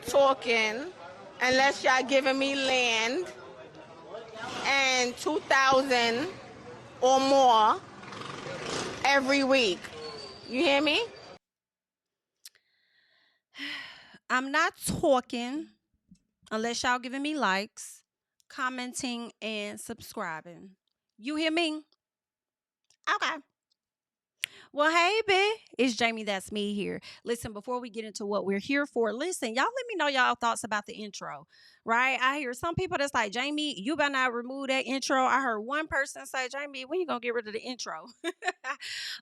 talking unless y'all giving me land and 2,000 or more every week. You hear me? I'm not talking unless y'all giving me likes, commenting, and subscribing. You hear me? Okay. Well, hey, B, it's JamiThatsMe here. Listen, before we get into what we're here for, listen, y'all let me know y'all thoughts about the intro, right? I hear some people that's like, Jami, you better not remove that intro. I heard one person say, Jami, when you gonna get rid of the intro?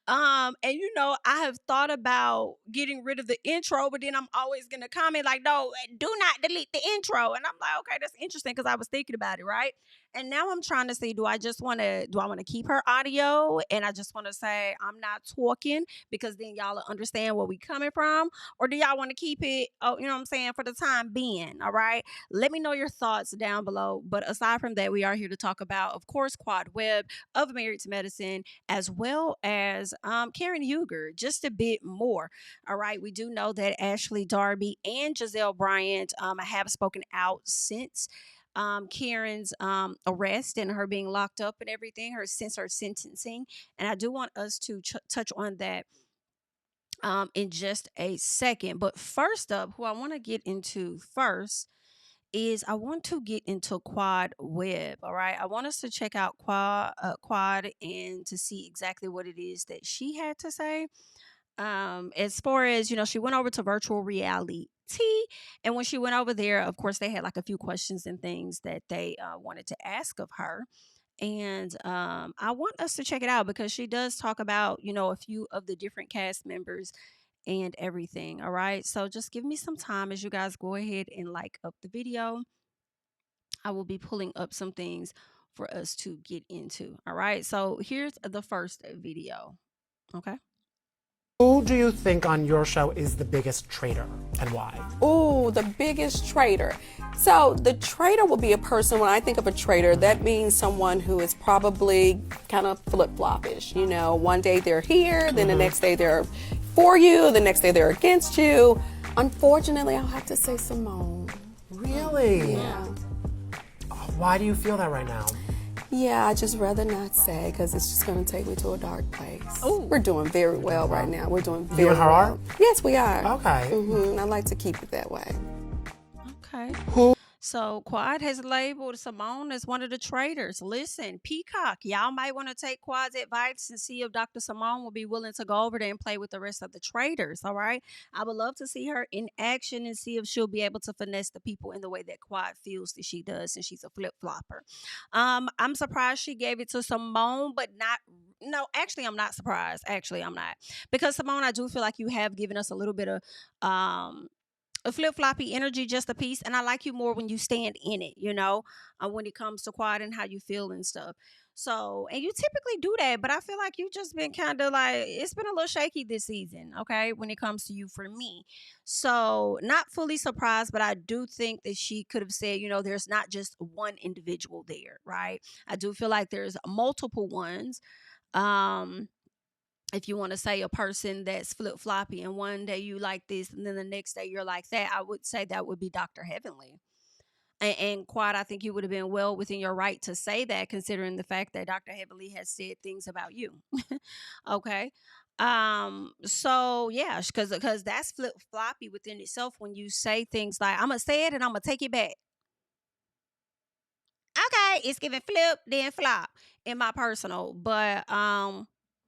And you know, I have thought about getting rid of the intro, but then I'm always gonna comment like, no, do not delete the intro. And I'm like, okay, that's interesting because I was thinking about it, right? And now I'm trying to see, do I want to keep her audio and I just want to say I'm not talking because then y'all will understand where we coming from, or do y'all want to keep it, oh, you know what I'm saying, for the time being? All right. Let me know your thoughts down below. But aside from that, we are here to talk about, of course, Quad Web of Married to Medicine, as well as Karen Huger, just a bit more. All right. We do know that Ashley Darby and Gizelle Bryant have spoken out since Karen's arrest and her being locked up and everything, since her sentencing. And I do want us to touch on that in just a second. But first up, who I want to get into first is I want to get into Quad Web. All right. I want us to check out Quad and to see exactly what it is that she had to say. As far as, you know, she went over to virtual reality. And when she went over there, of course, they had like a few questions and things that they wanted to ask of her. And I want us to check it out because she does talk about, you know, a few of the different cast members and everything. All right. So just give me some time as you guys go ahead and like up the video. I will be pulling up some things for us to get into. All right. So here's the first video. Okay. Who do you think on your show is the biggest traitor and why? Oh, the biggest traitor. So the traitor will be a person, when I think of a traitor, that means someone who is probably kind of flip-floppish. You know, one day they're here, then the next day they're for you, the next day they're against you. Unfortunately, I'll have to say Simone. Really? Yeah. Why do you feel that right now? Yeah, I just rather not say because it's just going to take me to a dark place. Ooh. We're doing very well right now. We're doing very You and her well. are? Yes, we are. Okay. I like to keep it that way. Okay. So Quad has labeled Simone as one of the traitors. Listen, Peacock, y'all might want to take Quad's advice and see if Dr. Simone will be willing to go over there and play with the rest of the traitors. All right. I would love to see her in action and see if she'll be able to finesse the people in the way that Quad feels that she does, since she's a flip-flopper. I'm surprised she gave it to Simone, but not. No, actually, I'm not surprised. Actually, I'm not. Because Simone, I do feel like you have given us a little bit of a flip-floppy energy, just a piece, and I like you more when you stand in it, you know, when it comes to Quad and how you feel and stuff. So, and you typically do that, but I feel like you just been kind of like, it's been a little shaky this season, okay, when it comes to you for me. So, not fully surprised, but I do think that she could have said, you know, there's not just one individual there, right? I do feel like there's multiple ones. If you want to say a person that's flip-floppy and one day you like this and then the next day you're like that, I would say that would be Dr. Heavenly. And Quad, I think you would have been well within your right to say that, considering the fact that Dr. Heavenly has said things about you. Okay. So yeah, because that's flip-floppy within itself when you say things like, I'm gonna say it and I'm gonna take it back. Okay, it's giving flip then flop in my personal, but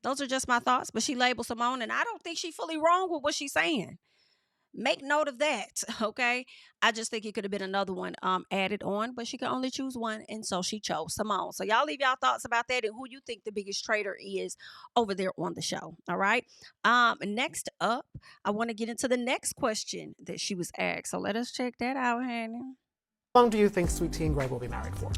those are just my thoughts. But she labeled Simone, and I don't think she's fully wrong with what she's saying. Make note of that, okay? I just think it could have been another one added on, but she could only choose one, and so she chose Simone. So y'all leave y'all thoughts about that and who you think the biggest traitor is over there on the show. All right. Next up, I want to get into the next question that she was asked. So let us check that out, honey. How long do you think Sweet Tea and Greg will be married for?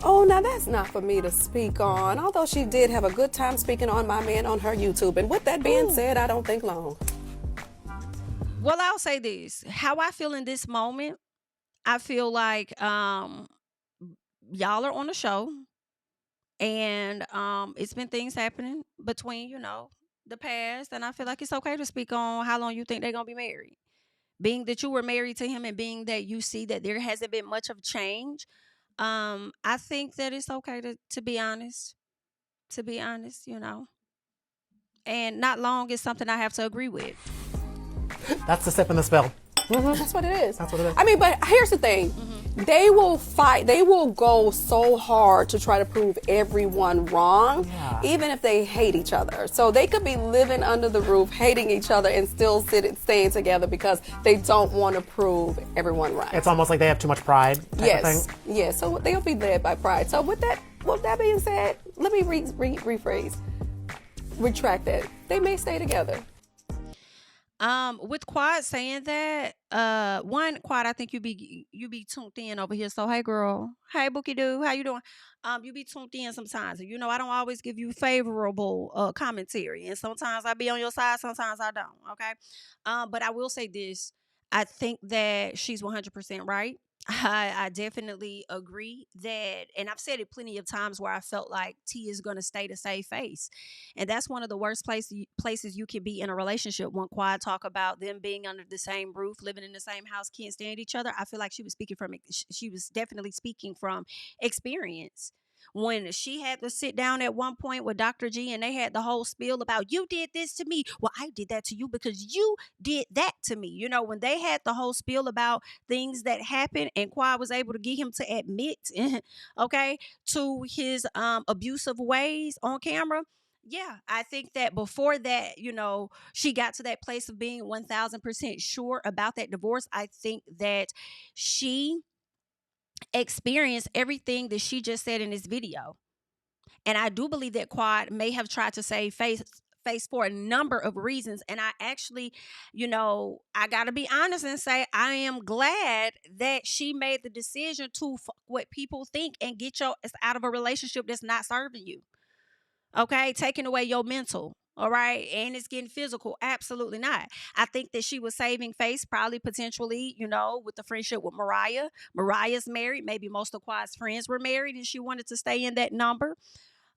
Oh, now that's not for me to speak on, although she did have a good time speaking on my man on her YouTube. And with that being said, I don't think long. Well, I'll say this. How I feel in this moment, I feel like y'all are on a show, and it's been things happening between, you know, the past, and I feel like it's okay to speak on how long you think they're going to be married. being that you were married to him and being that you see that there hasn't been much of change, I think that it's okay to be honest. To be honest, you know. And not long is something I have to agree with. That's the sip and the spill. That's what it is. That's what it is. I mean, but here's the thing. They will fight. They will go so hard to try to prove everyone wrong, even if they hate each other. So they could be living under the roof, hating each other, and still staying together because they don't want to prove everyone right. It's almost like they have too much pride type of thing. Yes. So they'll be led by pride. So with that being said, let me retract that. They may stay together. With Quad saying that, Quad, I think you be tuned in over here. So hey girl, hey Bookie Doo, how you doing? You be tuned in sometimes. You know, I don't always give you favorable commentary, and sometimes I be on your side, sometimes I don't. Okay, but I will say this: I think that she's 100% right. I definitely agree that, and I've said it plenty of times where I felt like T is going to stay to save face. And that's one of the worst places you can be in a relationship. When Quad talk about them being under the same roof, living in the same house, can't stand each other. I feel like she was definitely speaking from experience. When she had to sit down at one point with Dr. G and they had the whole spiel about, you did this to me. Well, I did that to you because you did that to me. You know, when they had the whole spiel about things that happened and Quad was able to get him to admit, okay, to his abusive ways on camera. Yeah, I think that before that, you know, she got to that place of being 1000% sure about that divorce. I think that she experienced everything that she just said in this video. And I do believe that Quad may have tried to save face for a number of reasons. And I actually, you know, I got to be honest and say I am glad that she made the decision to fuck what people think and get your ass out of a relationship that's not serving you. Okay, taking away your mental. All right. And it's getting physical. Absolutely not. I think that she was saving face, probably potentially, you know, with the friendship with Mariah. Mariah's married. Maybe most of Quad's friends were married and she wanted to stay in that number.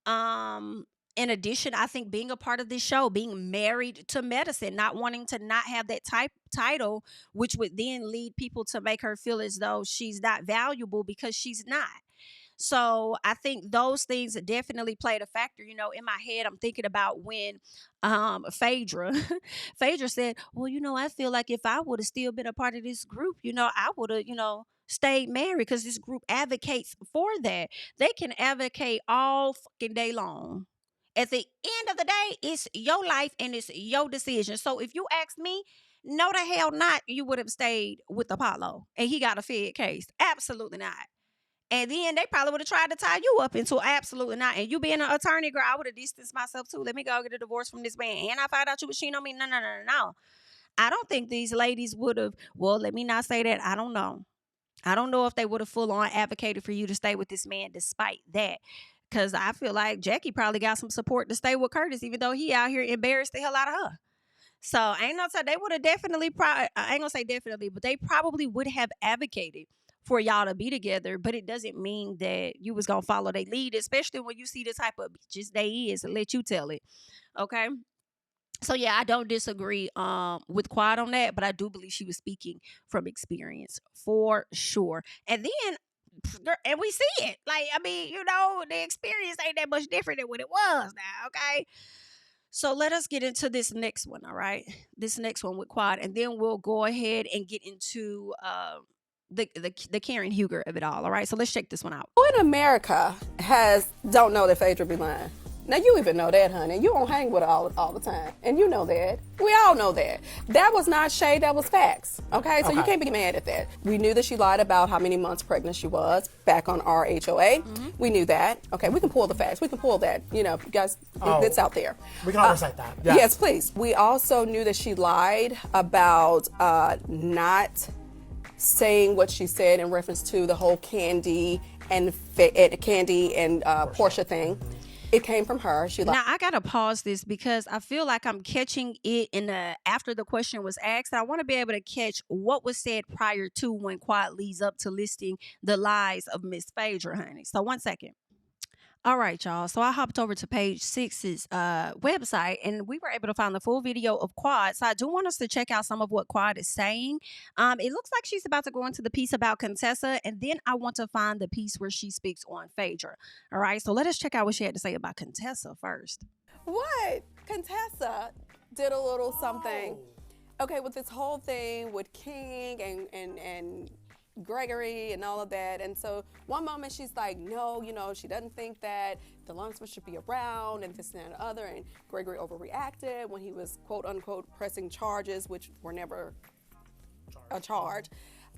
In addition, I think being a part of this show, being married to medicine, not wanting to not have that title, which would then lead people to make her feel as though she's not valuable because she's not. So I think those things definitely played a factor. You know, in my head, I'm thinking about when Phaedra said, well, you know, I feel like if I would have still been a part of this group, you know, I would have, you know, stayed married because this group advocates for that. They can advocate all fucking day long. At the end of the day, it's your life and it's your decision. So if you ask me, no the hell not, you would have stayed with Apollo and he got a Fed case. Absolutely not. And then they probably would have tried to tie you up into absolutely not. And you being an attorney, girl, I would have distanced myself too. Let me go get a divorce from this man. And I found out you was cheating on me. No. I don't think these ladies would have, well, let me not say that. I don't know. I don't know if they would have full on advocated for you to stay with this man despite that. Because I feel like Jackie probably got some support to stay with Curtis, even though he out here embarrassed the hell out of her. So I ain't gonna say they would have definitely, I ain't gonna say definitely, but they probably would have advocated for y'all to be together, but it doesn't mean that you was gonna follow their lead, especially when you see the type of bitches they is, and let you tell it. Okay. So yeah, I don't disagree with Quad on that, but I do believe she was speaking from experience for sure. And then and we see it. Like, I mean, you know, the experience ain't that much different than what it was now, okay? So let us get into this next one, all right? This next one with Quad, and then we'll go ahead and get into the Karen Huger of it all right? So let's check this one out. Who in America don't know that Phaedra be lying? Now, you even know that, honey. You don't hang with her all the time. And you know that. We all know that. That was not shade, that was facts. Okay? So you can't be mad at that. We knew that she lied about how many months pregnant she was back on RHOA. We knew that. Okay, we can pull the facts. We can pull that. You know, guys, it's out there. We can all recite that. Yeah. Yes, please. We also knew that she lied about not saying what she said in reference to the whole Kandi and Porsha thing. It came from her. Now I gotta pause this because I feel like I'm catching it after the question was asked. I want to be able to catch what was said prior to when Quad leads up to listing the lies of Miss Phaedra, honey. So 1 second. All right, y'all. So I hopped over to page 6's website and we were able to find the full video of Quad. So I do want us to check out some of what Quad is saying. It looks like she's about to go into the piece about Contessa, and then I want to find the piece where she speaks on Phaedra. All right, so let us check out what she had to say about Contessa first. What? Contessa did a little something. Okay, with this whole thing with King and Gregory and all of that. And so one moment she's like, no, you know, she doesn't think that the Lawrenceman should be around and this and that and the other. And Gregory overreacted when he was quote unquote pressing charges, which were never a charge,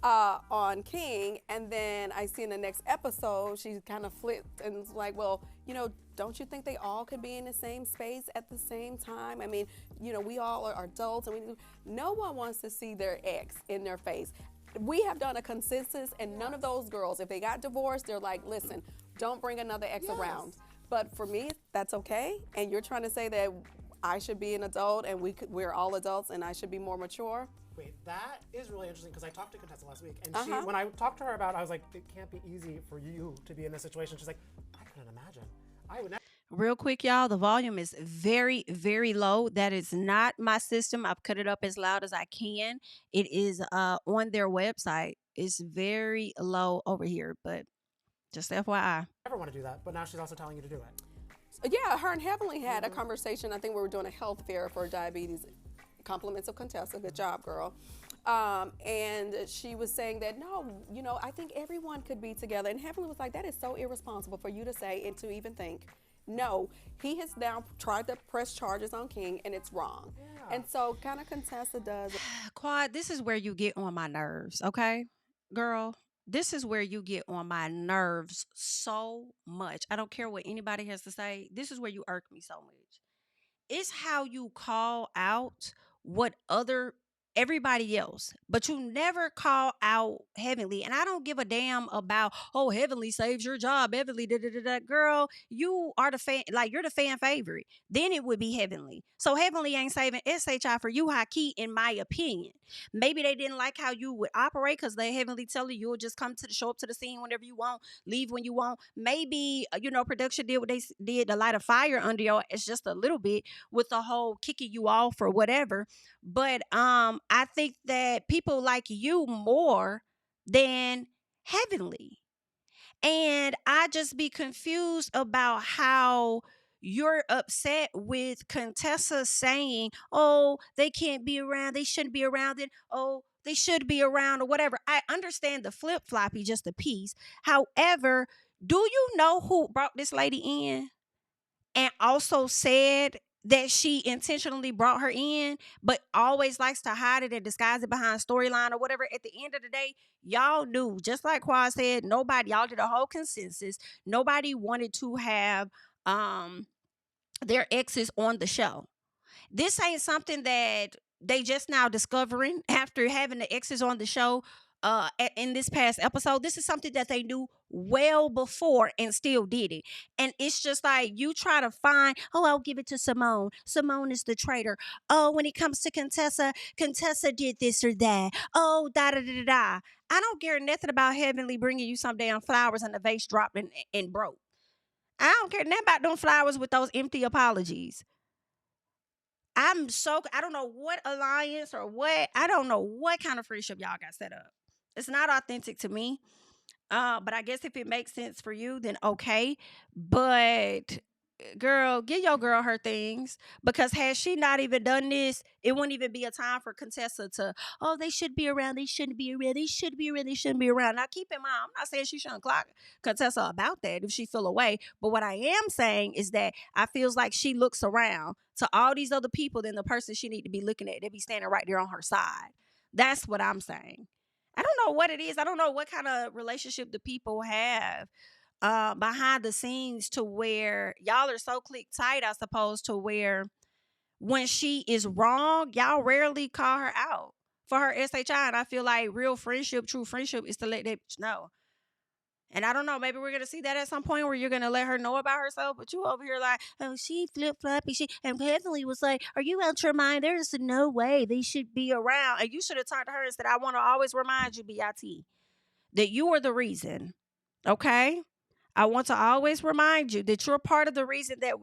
on King. And then I see in the next episode, she kind of flipped and was like, well, you know, don't you think they all could be in the same space at the same time? I mean, you know, we all are adults and no one wants to see their ex in their face. We have done a consensus, and none of those girls, if they got divorced, they're like, listen, don't bring another ex around. But for me, that's okay. And you're trying to say that I should be an adult and we're all adults and I should be more mature? Wait, that is really interesting because I talked to Contessa last week, and she, when I talked to her about it, I was like, it can't be easy for you to be in this situation. She's like, I couldn't imagine. I would never. Real quick, y'all, the volume is very, very low. That is not my system. I've cut it up as loud as I can. It is on their website. It's very low over here, but just FYI. Never want to do that, but now she's also telling you to do it. Yeah, her and Heavenly had a conversation. I think we were doing a health fair for diabetes. Compliments of Contessa. Good job, girl. And she was saying that, no, you know, I think everyone could be together. And Heavenly was like, that is so irresponsible for you to say and to even think. No, he has now tried to press charges on King, and it's wrong. Yeah. And so kind of Contessa does. Quad, this is where you get on my nerves, okay? Girl, this is where you get on my nerves so much. I don't care what anybody has to say. This is where you irk me so much. It's how you call out what everybody else, but you never call out Heavenly. And I don't give a damn about, oh, Heavenly saves your job, Heavenly, girl, you are the fan, like you're the fan favorite. Then it would be Heavenly. So Heavenly ain't saving SHI for you, high key, in my opinion. Maybe they didn't like how you would operate because they Heavenly tell you you'll just show up to the scene whenever you want, leave when you want. Maybe, you know, production did what they did to light a fire under your ass just a little bit with the whole kicking you off or whatever. But I think that people like you more than Heavenly. And I just be confused about how you're upset with Contessa saying, oh, they can't be around, they shouldn't be around, and oh, they should be around or whatever. I understand the flip-floppy just a piece. However, do you know who brought this lady in and also said that she intentionally brought her in, but always likes to hide it and disguise it behind storyline or whatever? At the end of the day, y'all knew, just like Quad said, y'all did a whole consensus. Nobody wanted to have their exes on the show. This ain't something that they just now discovering after having the exes on the show in this past episode. This is something that they knew well before and still did it. And it's just like you try to find, oh, I'll give it to Simone. Simone is the traitor. Oh, when it comes to Contessa, Contessa did this or that. Oh, da-da-da-da-da. I don't care nothing about Heavenly bringing you some damn flowers and the vase dropped and broke. I don't care nothing about them flowers with those empty apologies. I don't know what alliance or what, I don't know what kind of friendship y'all got set up. It's not authentic to me. But I guess if it makes sense for you, then okay. But girl, give your girl her things, because had she not even done this, it wouldn't even be a time for Contessa to, oh, they should be around, they shouldn't be around, they should be around, they shouldn't be around. Now keep in mind, I'm not saying she shouldn't clock Contessa about that if she feel away, but what I am saying is that I feels like she looks around to all these other people than the person she need to be looking at. They be standing right there on her side. That's what I'm saying. I don't know what it is. I don't know what kind of relationship the people have behind the scenes to where y'all are so click tight, I suppose, to where when she is wrong, y'all rarely call her out for her SHI. And I feel like real friendship, true friendship, is to let that bitch know. And I don't know, maybe we're going to see that at some point where you're going to let her know about herself. But you over here like, oh, she flip-floppy. And Heavenly was like, are you out your mind? There's no way they should be around. And you should have talked to her and said, I want to always remind you, BIT, that you are the reason. Okay? I want to always remind you that you're part of the reason that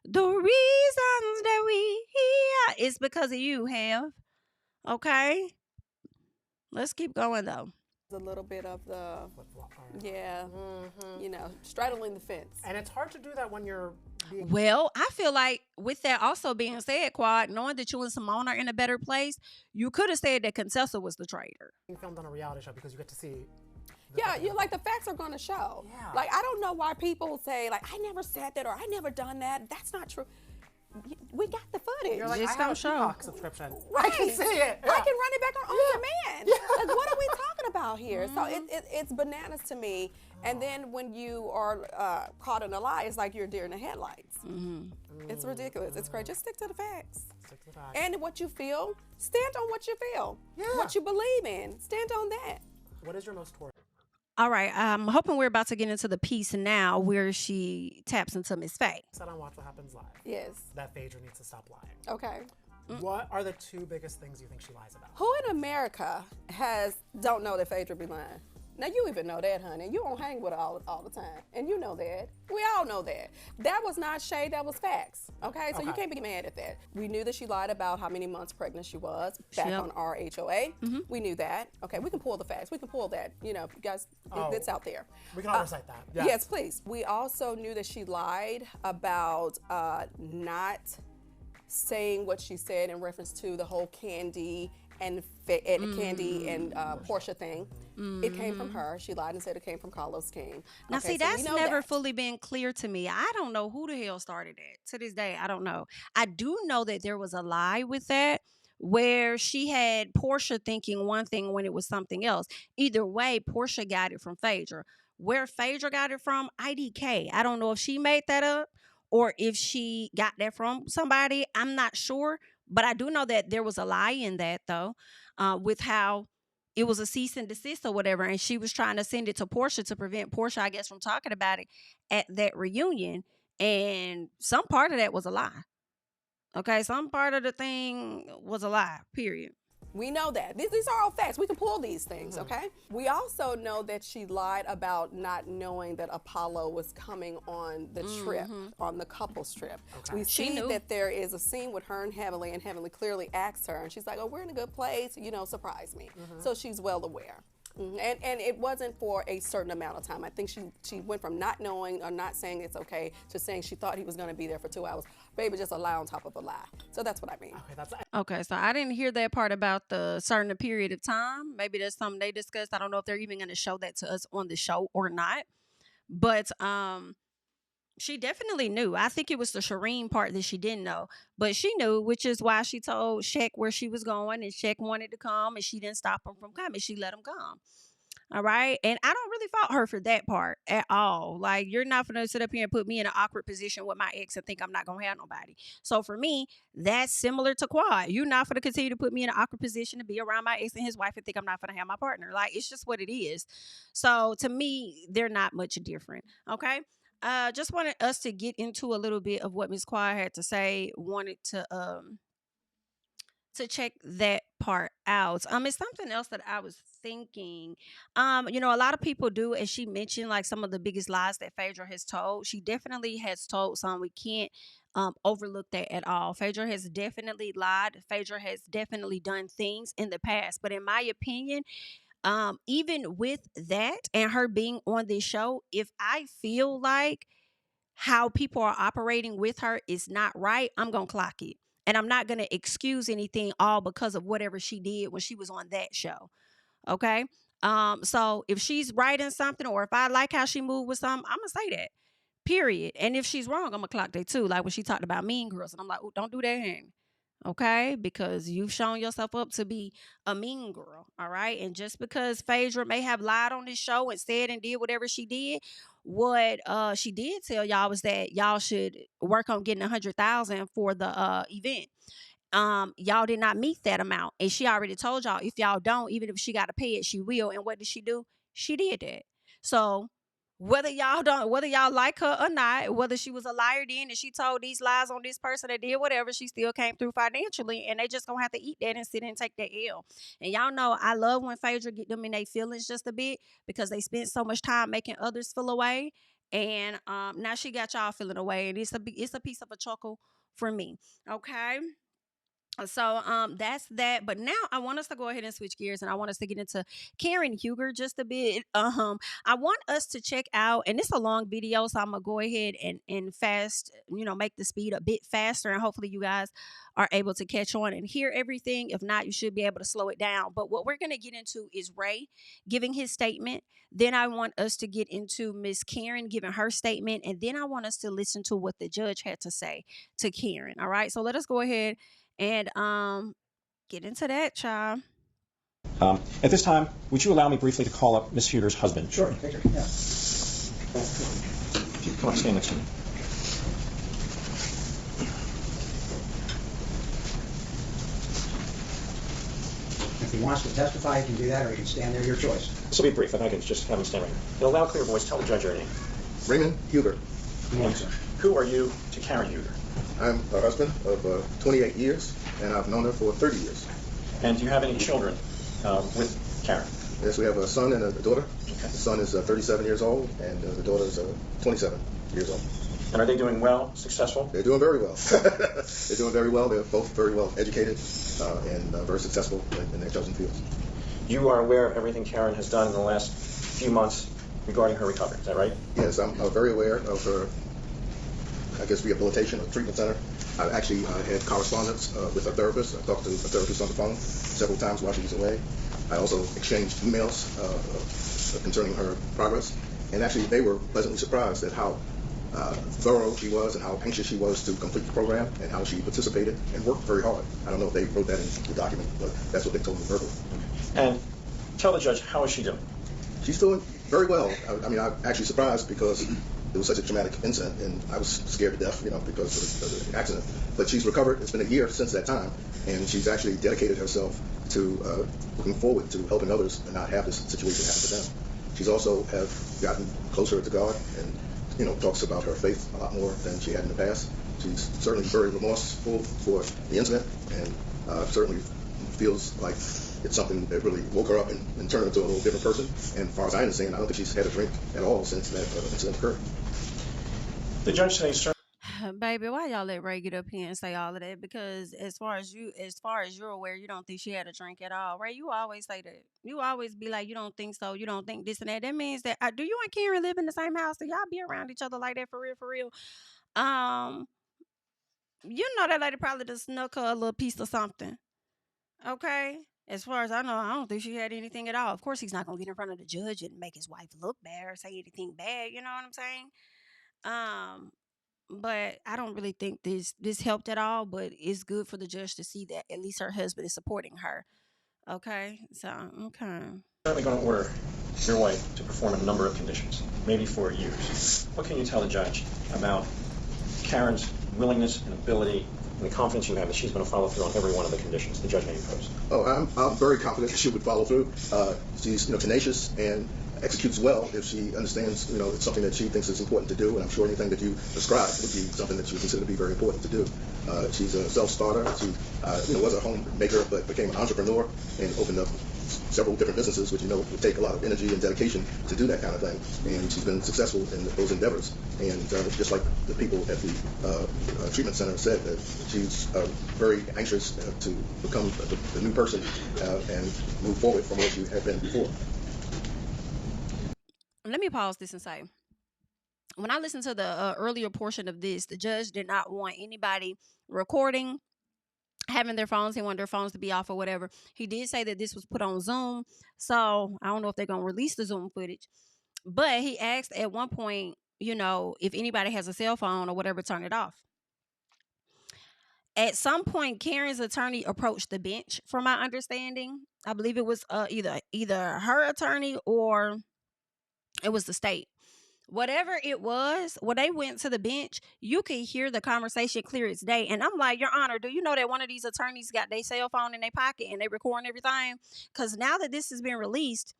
the reasons that we here is because of you, Have. Okay? Let's keep going, though. A little bit of the, Flip-flop. yeah, you know, straddling the fence. And it's hard to do that when you're being... Well, I feel like with that also being said, Quad, knowing that you and Simone are in a better place, you could have said that Contessa was the traitor. being filmed on a reality show because you get to see... Yeah, you like the facts are going to show. Yeah. Like, I don't know why people say, like, I never said that or I never done that. That's not true. We got the footage. You're like, Just I have don't a show. Peacock subscription. Right. I can see it. I can run it back on demand. Like, what are we talking about here? So it's bananas to me. And then when you are caught in a lie, it's like you're a deer in the headlights. It's ridiculous. It's crazy. Just stick to the facts. Stick to the facts. And what you feel, stand on what you feel. Yeah. What you believe in, stand on that. What is your most torture? All right, I'm hoping we're about to get into the piece now where she taps into Miss Faye. Said on Watch What Happens Live. Yes. That Phaedra needs to stop lying. Okay. What are the two biggest things you think she lies about? Who in America don't know that Phaedra be lying? Now, you even know that, honey. You don't hang with her all the time. And you know that. We all know that. That was not shade, that was facts. Okay? So you can't be mad at that. We knew that she lied about how many months pregnant she was back on RHOA. We knew that. Okay, we can pull the facts. We can pull that. You know, you guys, it's out there. We can all recite that. Yeah. Yes, please. We also knew that she lied about not saying what she said in reference to the whole Kandi and Porsha thing. It came from her. She lied and said it came from Carlos King. Now, Okay, see, so we that's know never that. fully been clear to me. I don't know who the hell started that. To this day, I don't know. I do know that there was a lie with that where she had Porsha thinking one thing when it was something else. Either way, Porsha got it from Phaedra. Where Phaedra got it from, IDK. I don't know if she made that up or if she got that from somebody. I'm not sure. But I do know that there was a lie in that, though, with how it was a cease and desist or whatever. And she was trying to send it to Porsha to prevent Porsha, I guess, from talking about it at that reunion. And some part of that was a lie. Okay, some part of the thing was a lie, period. We know that. These are all facts. We can pull these things, okay? We also know that she lied about not knowing that Apollo was coming on the trip, on the couples trip. We see that there is a scene with her and Heavenly clearly asks her, and she's like, oh, we're in a good place, you know, surprise me. So she's well aware. And it wasn't for a certain amount of time. I think she went from not knowing or not saying it's okay to saying she thought he was going to be there for 2 hours. Baby, just a lie on top of a lie. So that's what I mean. Okay, so I didn't hear that part about the certain period of time. Maybe that's something they discussed. I don't know if they're even going to show that to us on the show or not. But she definitely knew. I think it was the Shireen part that she didn't know. But she knew, which is why she told Shaq where she was going, and Shaq wanted to come, and she didn't stop him from coming. She let him come. All right? And I don't really fault her for that part at all. Like, you're not going to sit up here and put me in an awkward position with my ex and think I'm not going to have nobody. So for me, that's similar to Quad. You're not going to continue to put me in an awkward position to be around my ex and his wife and think I'm not going to have my partner. Like, it's just what it is. So to me, they're not much different. Okay? Just wanted us to get into a little bit of what Miss Quad had to say. Wanted to check that part out. It's something else that I was thinking. You know, a lot of people do, as she mentioned, like some of the biggest lies that Phaedra has told. She definitely has told some. We can't overlook that at all. Phaedra has definitely lied. Phaedra has definitely done things in the past. But in my opinion, even with that and her being on this show, if I feel like how people are operating with her is not right, I'm going to clock it. And I'm not going to excuse anything all because of whatever she did when she was on that show. Okay? So if she's right in something, or if I like how she moved with something, I'm going to say that. Period. And if she's wrong, I'm going to clock that too. Like when she talked about Mean Girls. And I'm like, oh, don't do that, honey. Okay? Because you've shown yourself up to be a mean girl. All right? And just because Phaedra may have lied on this show and said and did whatever she did, what she did tell y'all was that y'all should work on getting 100,000 for the event. Y'all did not meet that amount, and she already told y'all if y'all don't, even if she got to pay it, she will. And what did she do? She did that. So whether y'all like her or not, whether she was a liar then and she told these lies on this person that did whatever, she still came through financially, and they just gonna have to eat that and sit and take that L. And y'all know I love when Phaedra get them in their feelings just a bit, because they spent so much time making others feel away, and now she got y'all feeling away, and it's a piece of a chuckle for me. Okay. So that's that. But now I want us to go ahead and switch gears, and I want us to get into Karen Huger just a bit. I want us to check out, and it's a long video, so I'm gonna go ahead and fast, make the speed a bit faster, and hopefully you guys are able to catch on and hear everything. If not, you should be able to slow it down. But what we're gonna get into is Ray giving his statement. Then I want us to get into Miss Karen giving her statement, and then I want us to listen to what the judge had to say to Karen. All right, so let us go ahead and get into that, child. At this time, would you allow me briefly to call up Miss Huger's husband? Sure, Victor, yeah. If you come up, stand next to me. If he wants to testify, he can do that, or he can stand there, your choice. This will be brief. I think I can just have him stand right here. In a loud, clear voice, tell the judge your name. Raymond Huger. Good morning, sir. Who are you to Karen Huger? I'm her husband of 28 years, and I've known her for 30 years. And do you have any children with Karen? Yes, we have a son and a daughter. Okay. The son is 37 years old, and the daughter is 27 years old. And are they doing well, successful? They're doing very well. They're doing very well. They're both very well educated and very successful in their chosen fields. You are aware of everything Karen has done in the last few months regarding her recovery, is that right? Yes, I'm very aware of her, rehabilitation or treatment center. I actually had correspondence with a therapist. I talked to a therapist on the phone several times while she was away. I also exchanged emails concerning her progress. And actually, they were pleasantly surprised at how thorough she was and how anxious she was to complete the program and how she participated and worked very hard. I don't know if they wrote that in the document, but that's what they told me verbally. And tell the judge, how is she doing? She's doing very well. I'm actually surprised because it was such a traumatic incident, and I was scared to death, because of the accident. But she's recovered. It's been a year since that time, and she's actually dedicated herself to looking forward to helping others and not have this situation happen to them. She's also have gotten closer to God and, talks about her faith a lot more than she had in the past. She's certainly very remorseful for the incident, and certainly feels like it's something that really woke her up and turned her into a little different person. And as far as I understand, I don't think she's had a drink at all since that incident occurred. The judge says, sir. Baby, why y'all let Ray get up here and say all of that? Because as far as you're aware, you don't think she had a drink at all. Ray, you always say that. You always be like, you don't think so, you don't think this and that. That means that do you and Karen live in the same house? Do y'all be around each other like that for real, for real? That lady probably just snuck her a little piece of something. Okay? As far as I know, I don't think she had anything at all. Of course, he's not going to get in front of the judge and make his wife look bad or say anything bad. You know what I'm saying? But I don't really think this helped at all. But it's good for the judge to see that at least her husband is supporting her. Okay? So, okay. Certainly going to order your wife to perform a number of conditions, maybe for years. What can you tell the judge about Karen's willingness and ability and the confidence you have that she's going to follow through on every one of the conditions the judge may impose? Oh, I'm very confident that she would follow through. She's tenacious and executes well if she understands it's something that she thinks is important to do, and I'm sure anything that you describe would be something that she would consider to be very important to do. She's a self-starter. She was a homemaker but became an entrepreneur and opened up several different businesses, which would take a lot of energy and dedication to do that kind of thing. And she's been successful in those endeavors. And just like the people at the treatment center said, that she's very anxious to become the new person and move forward from what she had been before. Let me pause this and say, when I listened to the earlier portion of this, the judge did not want anybody recording, having their phones. He wanted their phones to be off or whatever. He did say that this was put on Zoom, so I don't know if they're going to release the Zoom footage. But he asked at one point, if anybody has a cell phone or whatever, turn it off. At some point, Karen's attorney approached the bench, from my understanding. I believe it was either her attorney or it was the state. Whatever it was, when they went to the bench, you could hear the conversation clear as day. And I'm like, Your Honor, do you know that one of these attorneys got their cell phone in their pocket and they recording everything? Because now that this has been released,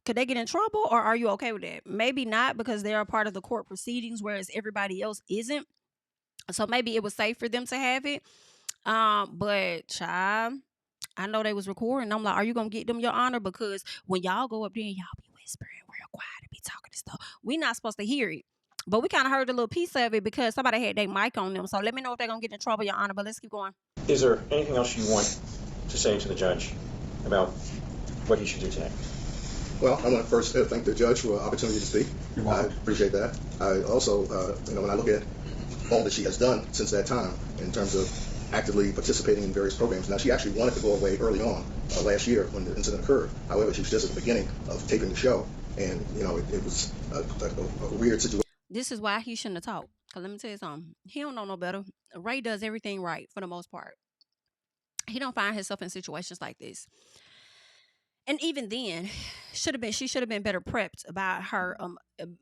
Could they get in trouble, or are you okay with that? Maybe not, because they're a part of the court proceedings, whereas everybody else isn't. So maybe it was safe for them to have it. But child, I know they was recording. I'm like, are you gonna get them your honor? Because when y'all go up there, y'all be whispering real quiet and be talking to stuff. We not supposed to hear it. But we kind of heard a little piece of it because somebody had their mic on them. So let me know if they're gonna get in trouble, your honor. But let's keep going. Is there anything else you want to say to the judge about what he should do today? Well, I want to first thank the judge for the opportunity to speak. I appreciate that. I also, when I look at all that she has done since that time in terms of actively participating in various programs. Now, she actually wanted to go away early on last year when the incident occurred. However, she was just at the beginning of taping the show, and it was a weird situation. This is why he shouldn't have talked. Because let me tell you something. He don't know no better. Ray does everything right for the most part. He don't find himself in situations like this. And even then, she should have been better prepped by her.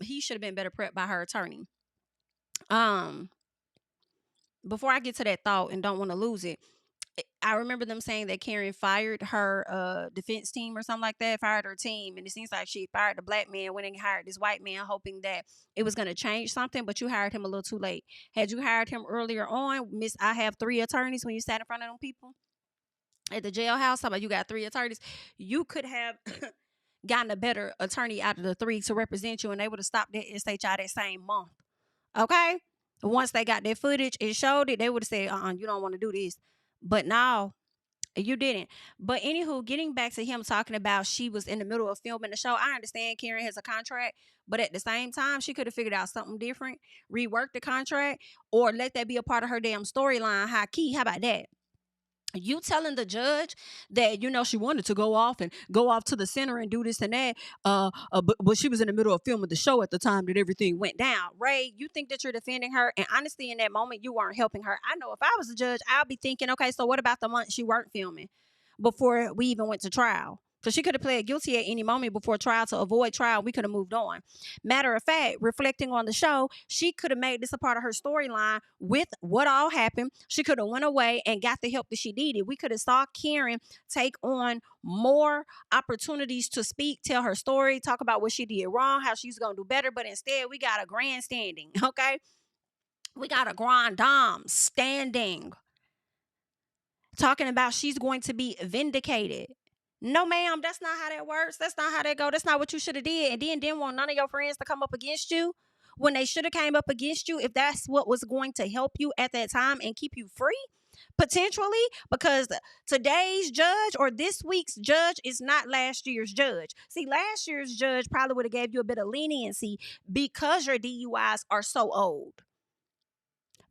He should have been better prepped by her attorney. Before I get to that thought and don't want to lose it, I remember them saying that Karen fired her defense team or something like that, fired her team. And it seems like she fired the black man, went and hired this white man, hoping that it was going to change something, but you hired him a little too late. Had you hired him earlier on, Miss, I have 3 attorneys, when you sat in front of them people at the jailhouse, how about you got 3 attorneys? You could have gotten a better attorney out of the 3 to represent you, and they would have stopped that SHI that same month. Okay? Once they got that footage and showed it, they would have said, you don't want to do this. But no, you didn't. But anywho, getting back to him talking about she was in the middle of filming the show, I understand Karen has a contract, but at the same time, she could have figured out something different, reworked the contract, or let that be a part of her damn storyline. High key, how about that? You telling the judge that, she wanted to go off to the center and do this and that, but she was in the middle of filming the show at the time that everything went down. Ray, you think that you're defending her, and honestly, in that moment, you weren't helping her. I know if I was a judge, I'll be thinking, okay, so what about the month she weren't filming before we even went to trial? So she could have pled guilty at any moment before trial to avoid trial. We could have moved on. Matter of fact, reflecting on the show, she could have made this a part of her storyline with what all happened. She could have went away and got the help that she needed. We could have saw Karen take on more opportunities to speak, tell her story, talk about what she did wrong, how she's going to do better. But instead, we got a grandstanding, okay? We got a grand dame standing, talking about she's going to be vindicated. No, ma'am, that's not how that works. That's not how that go. That's not what you should have did. And then didn't want none of your friends to come up against you when they should have came up against you, if that's what was going to help you at that time and keep you free, potentially, because today's judge or this week's judge is not last year's judge. See, last year's judge probably would have gave you a bit of leniency because your DUIs are so old.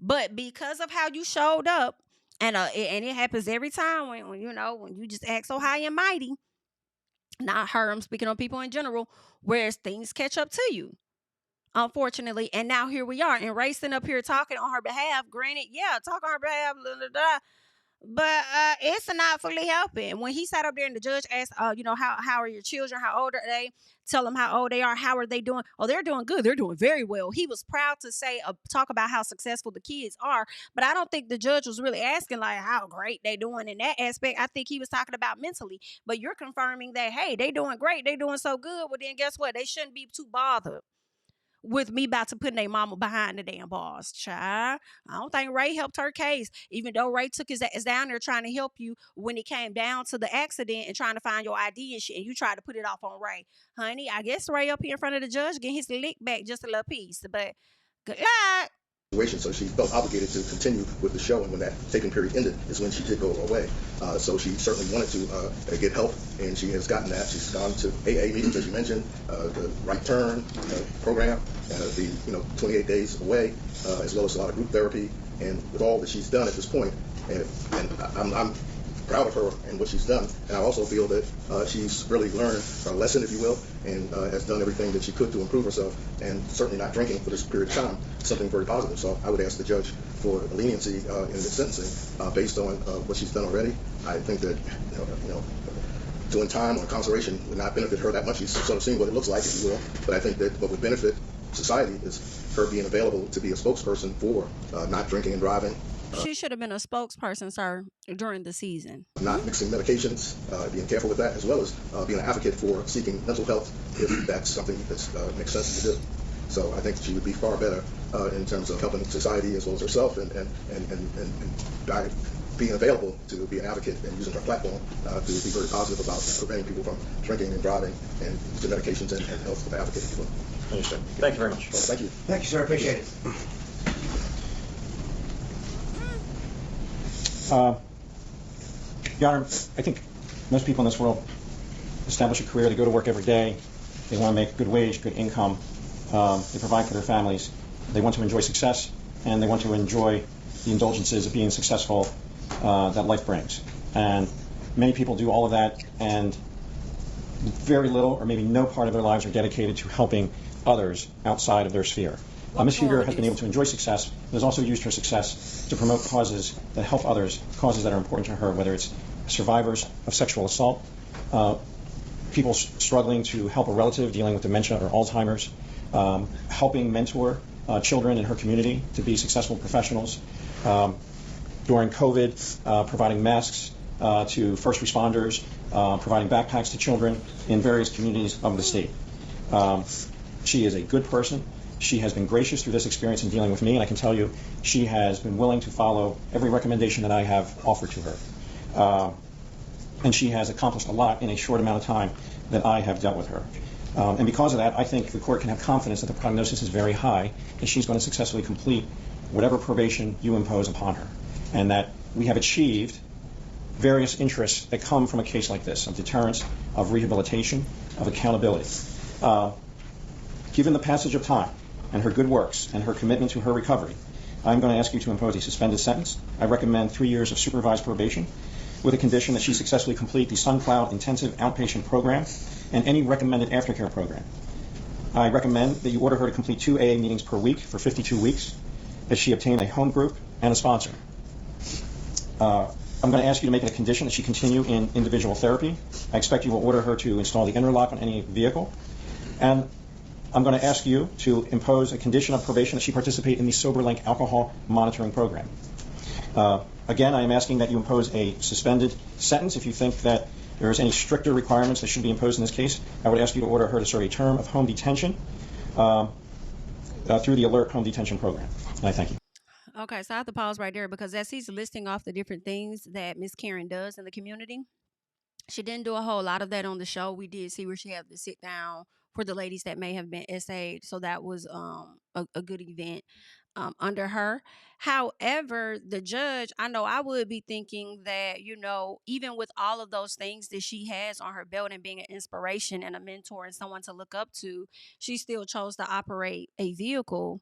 But because of how you showed up, and it happens every time when you just act so high and mighty. Not her, I'm speaking on people in general, whereas things catch up to you, unfortunately. And now here we are, and racing up here talking on her behalf. Granted, yeah, talk on her behalf, blah, blah, blah, but it's not fully helping. When he sat up there and the judge asked, how are your children? How old are they? Tell them how old they are. How are they doing? Oh, they're doing good. They're doing very well. He was proud to say, talk about how successful the kids are. But I don't think the judge was really asking like how great they doing in that aspect. I think he was talking about mentally. But you're confirming that, hey, they doing great. They doing so good. Well, then guess what? They shouldn't be too bothered with me about to put their mama behind the damn bars, child. I don't think Ray helped her case, even though Ray took his ass down there trying to help you when it came down to the accident and trying to find your ID and shit, and you tried to put it off on Ray. Honey, I guess Ray up here in front of the judge getting his lick back just a little piece, but good luck. So she felt obligated to continue with the show, and when that taping period ended is when she did go away. So she certainly wanted to get help, and she has gotten that. She's gone to AA meetings, as you mentioned, the Right Turn program, the 28 days away, as well as a lot of group therapy, and with all that she's done at this point, and I'm proud of her and what she's done, and I also feel that she's really learned her lesson, if you will, and has done everything that she could to improve herself, and certainly not drinking for this period of time, something very positive. So I would ask the judge for leniency in the sentencing based on what she's done already. I think that doing time on incarceration would not benefit her that much. She's sort of seeing what it looks like, if you will, but I think that what would benefit society is her being available to be a spokesperson for not drinking and driving, She should have been a spokesperson, sir, during the season. Not mixing medications, being careful with that, as well as being an advocate for seeking mental health if that's something that makes sense to do. So I think she would be far better in terms of helping society as well as herself, and by being available to be an advocate and using her platform to be very positive about preventing people from drinking and driving and using medications and health advocating people. Understood. Thank you very much. Well, thank you. Thank you, sir. Appreciate it. Your Honor, I think most people in this world establish a career. They go to work every day. They want to make good wage, good income. They provide for their families. They want to enjoy success, and they want to enjoy the indulgences of being successful that life brings. And many people do all of that, and very little or maybe no part of their lives are dedicated to helping others outside of their sphere. Ms. Huger has been able to enjoy success, but has also used her success to promote causes that help others, causes that are important to her, whether it's survivors of sexual assault, people struggling to help a relative dealing with dementia or Alzheimer's, helping mentor children in her community to be successful professionals, during COVID, providing masks to first responders, providing backpacks to children in various communities of the state. She is a good person. She has been gracious through this experience in dealing with me, and I can tell you she has been willing to follow every recommendation that I have offered to her. And she has accomplished a lot in a short amount of time that I have dealt with her. And because of that, I think the court can have confidence that the prognosis is very high, and she's going to successfully complete whatever probation you impose upon her, and that we have achieved various interests that come from a case like this, of deterrence, of rehabilitation, of accountability. Given the passage of time and her good works and her commitment to her recovery, I'm going to ask you to impose a suspended sentence. I recommend 3 years of supervised probation with a condition that she successfully complete the SunCloud Intensive Outpatient Program and any recommended aftercare program. I recommend that you order her to complete 2 AA meetings per week for 52 weeks, that she obtain a home group and a sponsor. I'm going to ask you to make it a condition that she continue in individual therapy. I expect you will order her to install the interlock on any vehicle. And I'm going to ask you to impose a condition of probation that she participate in the SoberLink alcohol monitoring program. Again, I am asking that you impose a suspended sentence. If you think that there is any stricter requirements that should be imposed in this case, I would ask you to order her to serve a term of home detention through the Alert Home Detention Program. And I thank you. Okay, so I have to pause right there because as he's listing off the different things that Miss Karen does in the community, she didn't do a whole lot of that on the show. We did see where she had to sit down for the ladies that may have been SA'd, so that was a good event under her. However, the judge, I know I would be thinking that, you know, even with all of those things that she has on her belt and being an inspiration and a mentor and someone to look up to, she still chose to operate a vehicle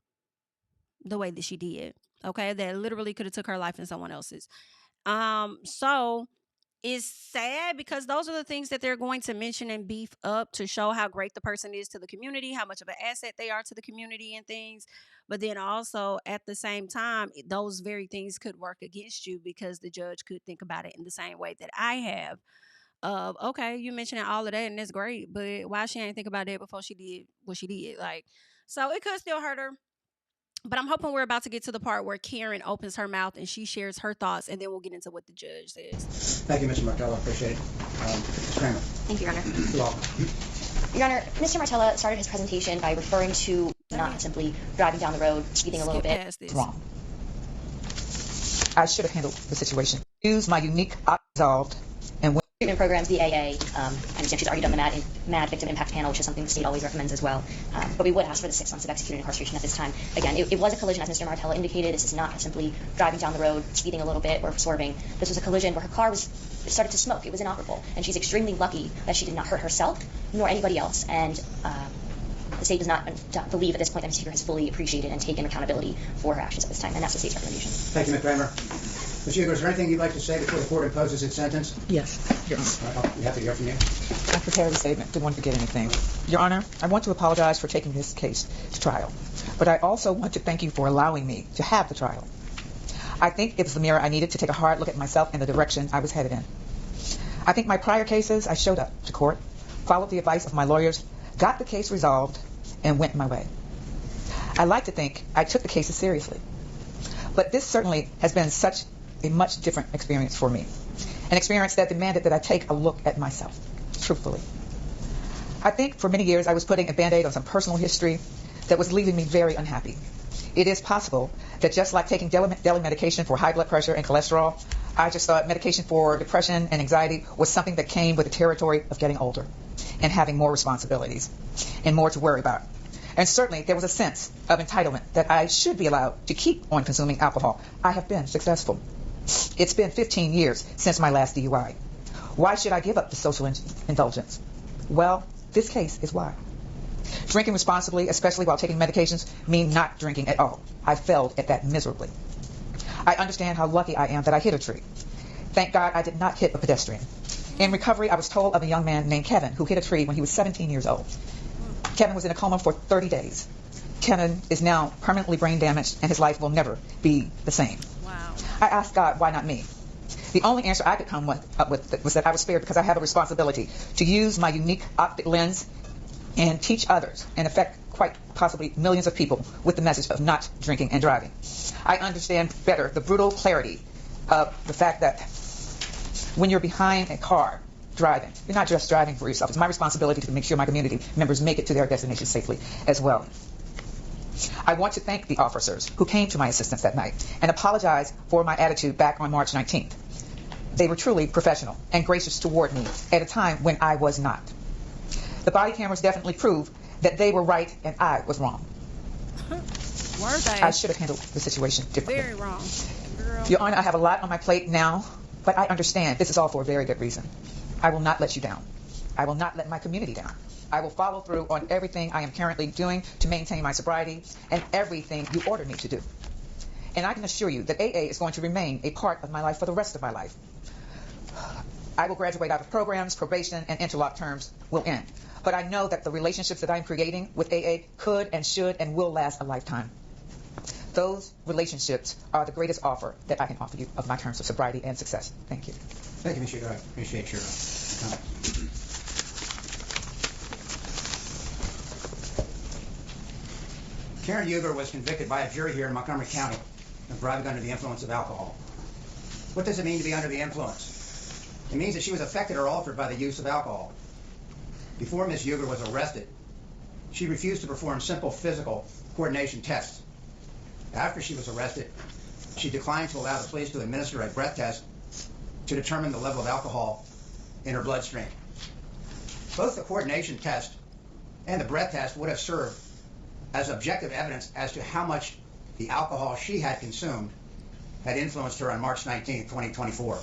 the way that she did. Okay, that literally could have took her life in someone else's. So it's sad because those are the things that they're going to mention and beef up to show how great the person is to the community, how much of an asset they are to the community and things. But then also at the same time, those very things could work against you because the judge could think about it in the same way that I have. Okay, you mentioning all of that and that's great, but why she ain't think about that before she did what she did? Like, so it could still hurt her. But I'm hoping we're about to get to the part where Karen opens her mouth and she shares her thoughts, and then we'll get into what the judge says. Thank you, Mr. Martella. I appreciate it. Ms. Kramer. Thank you, Your Honor. You're welcome. Your Honor, Mr. Martella started his presentation by referring to not simply driving down the road, speeding a little bit. Wrong. I should have handled the situation. Use my unique resolved and Treatment programs, the AA, I understand she's already done the MAD Victim Impact Panel, which is something the state always recommends as well. But we would ask for the 6 months of executed incarceration at this time. Again, it was a collision, as Mr. Martella indicated. This is not simply driving down the road, speeding a little bit, or swerving. This was a collision where her car started to smoke. It was inoperable. And she's extremely lucky that she did not hurt herself, nor anybody else. And the state does not believe at this point that Ms. Huger has fully appreciated and taken accountability for her actions at this time. And that's the state's recommendation. Thank you, Ms. Kramer. Ms. Huger, is there anything you'd like to say before the court imposes its sentence? yes. We have to hear from you. I prepared a statement. Didn't want to forget anything. Your Honor, I want to apologize for taking this case to trial, but I also want to thank you for allowing me to have the trial. I think it was the mirror I needed to take a hard look at myself and the direction I was headed in. I think my prior cases, I showed up to court, followed the advice of my lawyers, got the case resolved, and went my way. I like to think I took the cases seriously. But this certainly has been such a much different experience for me. An experience that demanded that I take a look at myself, truthfully. I think for many years I was putting a Band-Aid on some personal history that was leaving me very unhappy. It is possible that just like taking daily medication for high blood pressure and cholesterol, I just thought medication for depression and anxiety was something that came with the territory of getting older and having more responsibilities and more to worry about. And certainly there was a sense of entitlement that I should be allowed to keep on consuming alcohol. I have been successful. It's been 15 years since my last DUI. Why should I give up the social indulgence? Well, this case is why. Drinking responsibly, especially while taking medications, mean not drinking at all. I failed at that miserably. I understand how lucky I am that I hit a tree. Thank God I did not hit a pedestrian. In recovery, I was told of a young man named Kevin who hit a tree when he was 17 years old. Kevin was in a coma for 30 days. Kevin is now permanently brain damaged and his life will never be the same. Wow. I asked God, why not me? The only answer I could come up with was that I was spared because I have a responsibility to use my unique optic lens and teach others and affect quite possibly millions of people with the message of not drinking and driving. I understand better the brutal clarity of the fact that when you're behind a car driving, you're not just driving for yourself. It's my responsibility to make sure my community members make it to their destination safely as well. I want to thank the officers who came to my assistance that night and apologize for my attitude back on March 19th. They were truly professional and gracious toward me at a time when I was not. The body cameras definitely prove that they were right and I was wrong. Were they? I should have handled the situation differently. Very wrong. Girl. Your Honor, I have a lot on my plate now, but I understand this is all for a very good reason. I will not let you down. I will not let my community down. I will follow through on everything I am currently doing to maintain my sobriety and everything you ordered me to do. And I can assure you that AA is going to remain a part of my life for the rest of my life. I will graduate out of programs, probation, and interlock terms will end. But I know that the relationships that I'm creating with AA could and should and will last a lifetime. Those relationships are the greatest offer that I can offer you of my terms of sobriety and success. Thank you. Thank you, Ms. Hugo. I appreciate your comment. Karen Huger was convicted by a jury here in Montgomery County of driving under the influence of alcohol. What does it mean to be under the influence? It means that she was affected or altered by the use of alcohol. Before Ms. Huger was arrested, she refused to perform simple physical coordination tests. After she was arrested, she declined to allow the police to administer a breath test to determine the level of alcohol in her bloodstream. Both the coordination test and the breath test would have served as objective evidence as to how much the alcohol she had consumed had influenced her on March 19, 2024.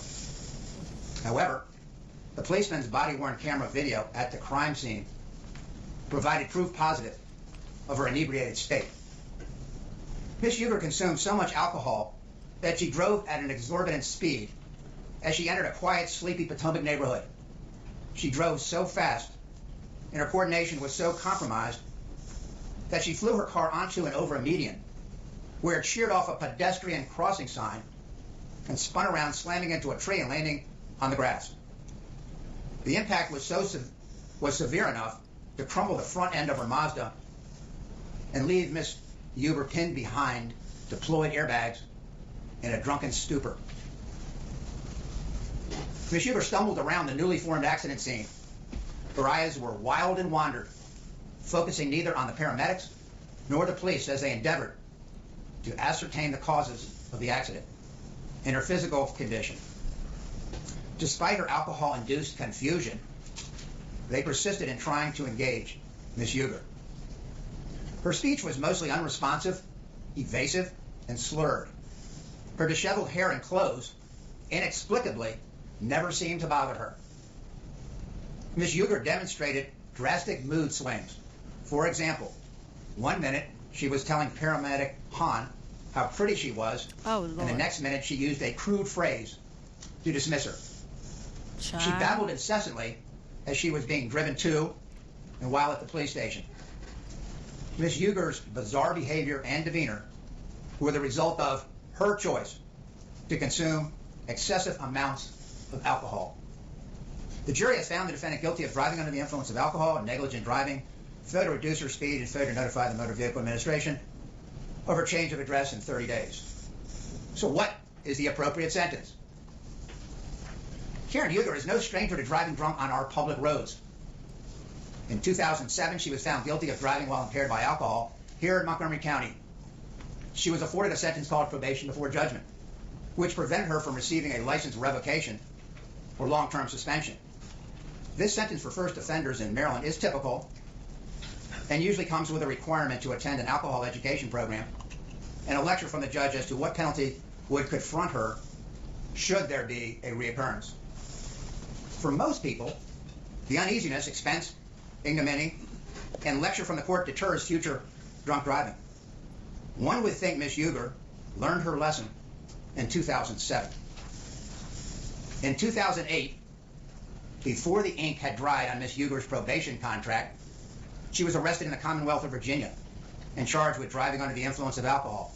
However, the policeman's body-worn camera video at the crime scene provided proof positive of her inebriated state. Ms. Huger consumed so much alcohol that she drove at an exorbitant speed as she entered a quiet, sleepy Potomac neighborhood. She drove so fast and her coordination was so compromised that she flew her car onto and over a median where it sheared off a pedestrian crossing sign and spun around, slamming into a tree and landing on the grass. The impact was severe enough to crumble the front end of her Mazda and leave Ms. Huger pinned behind deployed airbags in a drunken stupor. Ms. Huger stumbled around the newly formed accident scene. Her eyes were wild and wandered, focusing neither on the paramedics nor the police as they endeavored to ascertain the causes of the accident and her physical condition. Despite her alcohol-induced confusion, they persisted in trying to engage Ms. Huger. Her speech was mostly unresponsive, evasive, and slurred. Her disheveled hair and clothes, inexplicably, never seemed to bother her. Ms. Huger demonstrated drastic mood swings. For example, one minute she was telling paramedic Han how pretty she was, and the next minute she used a crude phrase to dismiss her. Child. She babbled incessantly as she was being driven to and while at the police station. Ms. Huger's bizarre behavior and demeanor were the result of her choice to consume excessive amounts of alcohol. The jury has found the defendant guilty of driving under the influence of alcohol and negligent driving, failure to reduce her speed, and failure to notify the Motor Vehicle Administration of her change of address in 30 days. So what is the appropriate sentence? Karen Huger is no stranger to driving drunk on our public roads. In 2007, she was found guilty of driving while impaired by alcohol here in Montgomery County. She was afforded a sentence called probation before judgment, which prevented her from receiving a license revocation or long-term suspension. This sentence for first offenders in Maryland is typical and usually comes with a requirement to attend an alcohol education program and a lecture from the judge as to what penalty would confront her should there be a reoccurrence. For most people, the uneasiness, expense, ignominy, and lecture from the court deters future drunk driving. One would think Miss Huger learned her lesson in 2007. In 2008, before the ink had dried on Miss Huger's probation contract, she was arrested in the Commonwealth of Virginia and charged with driving under the influence of alcohol.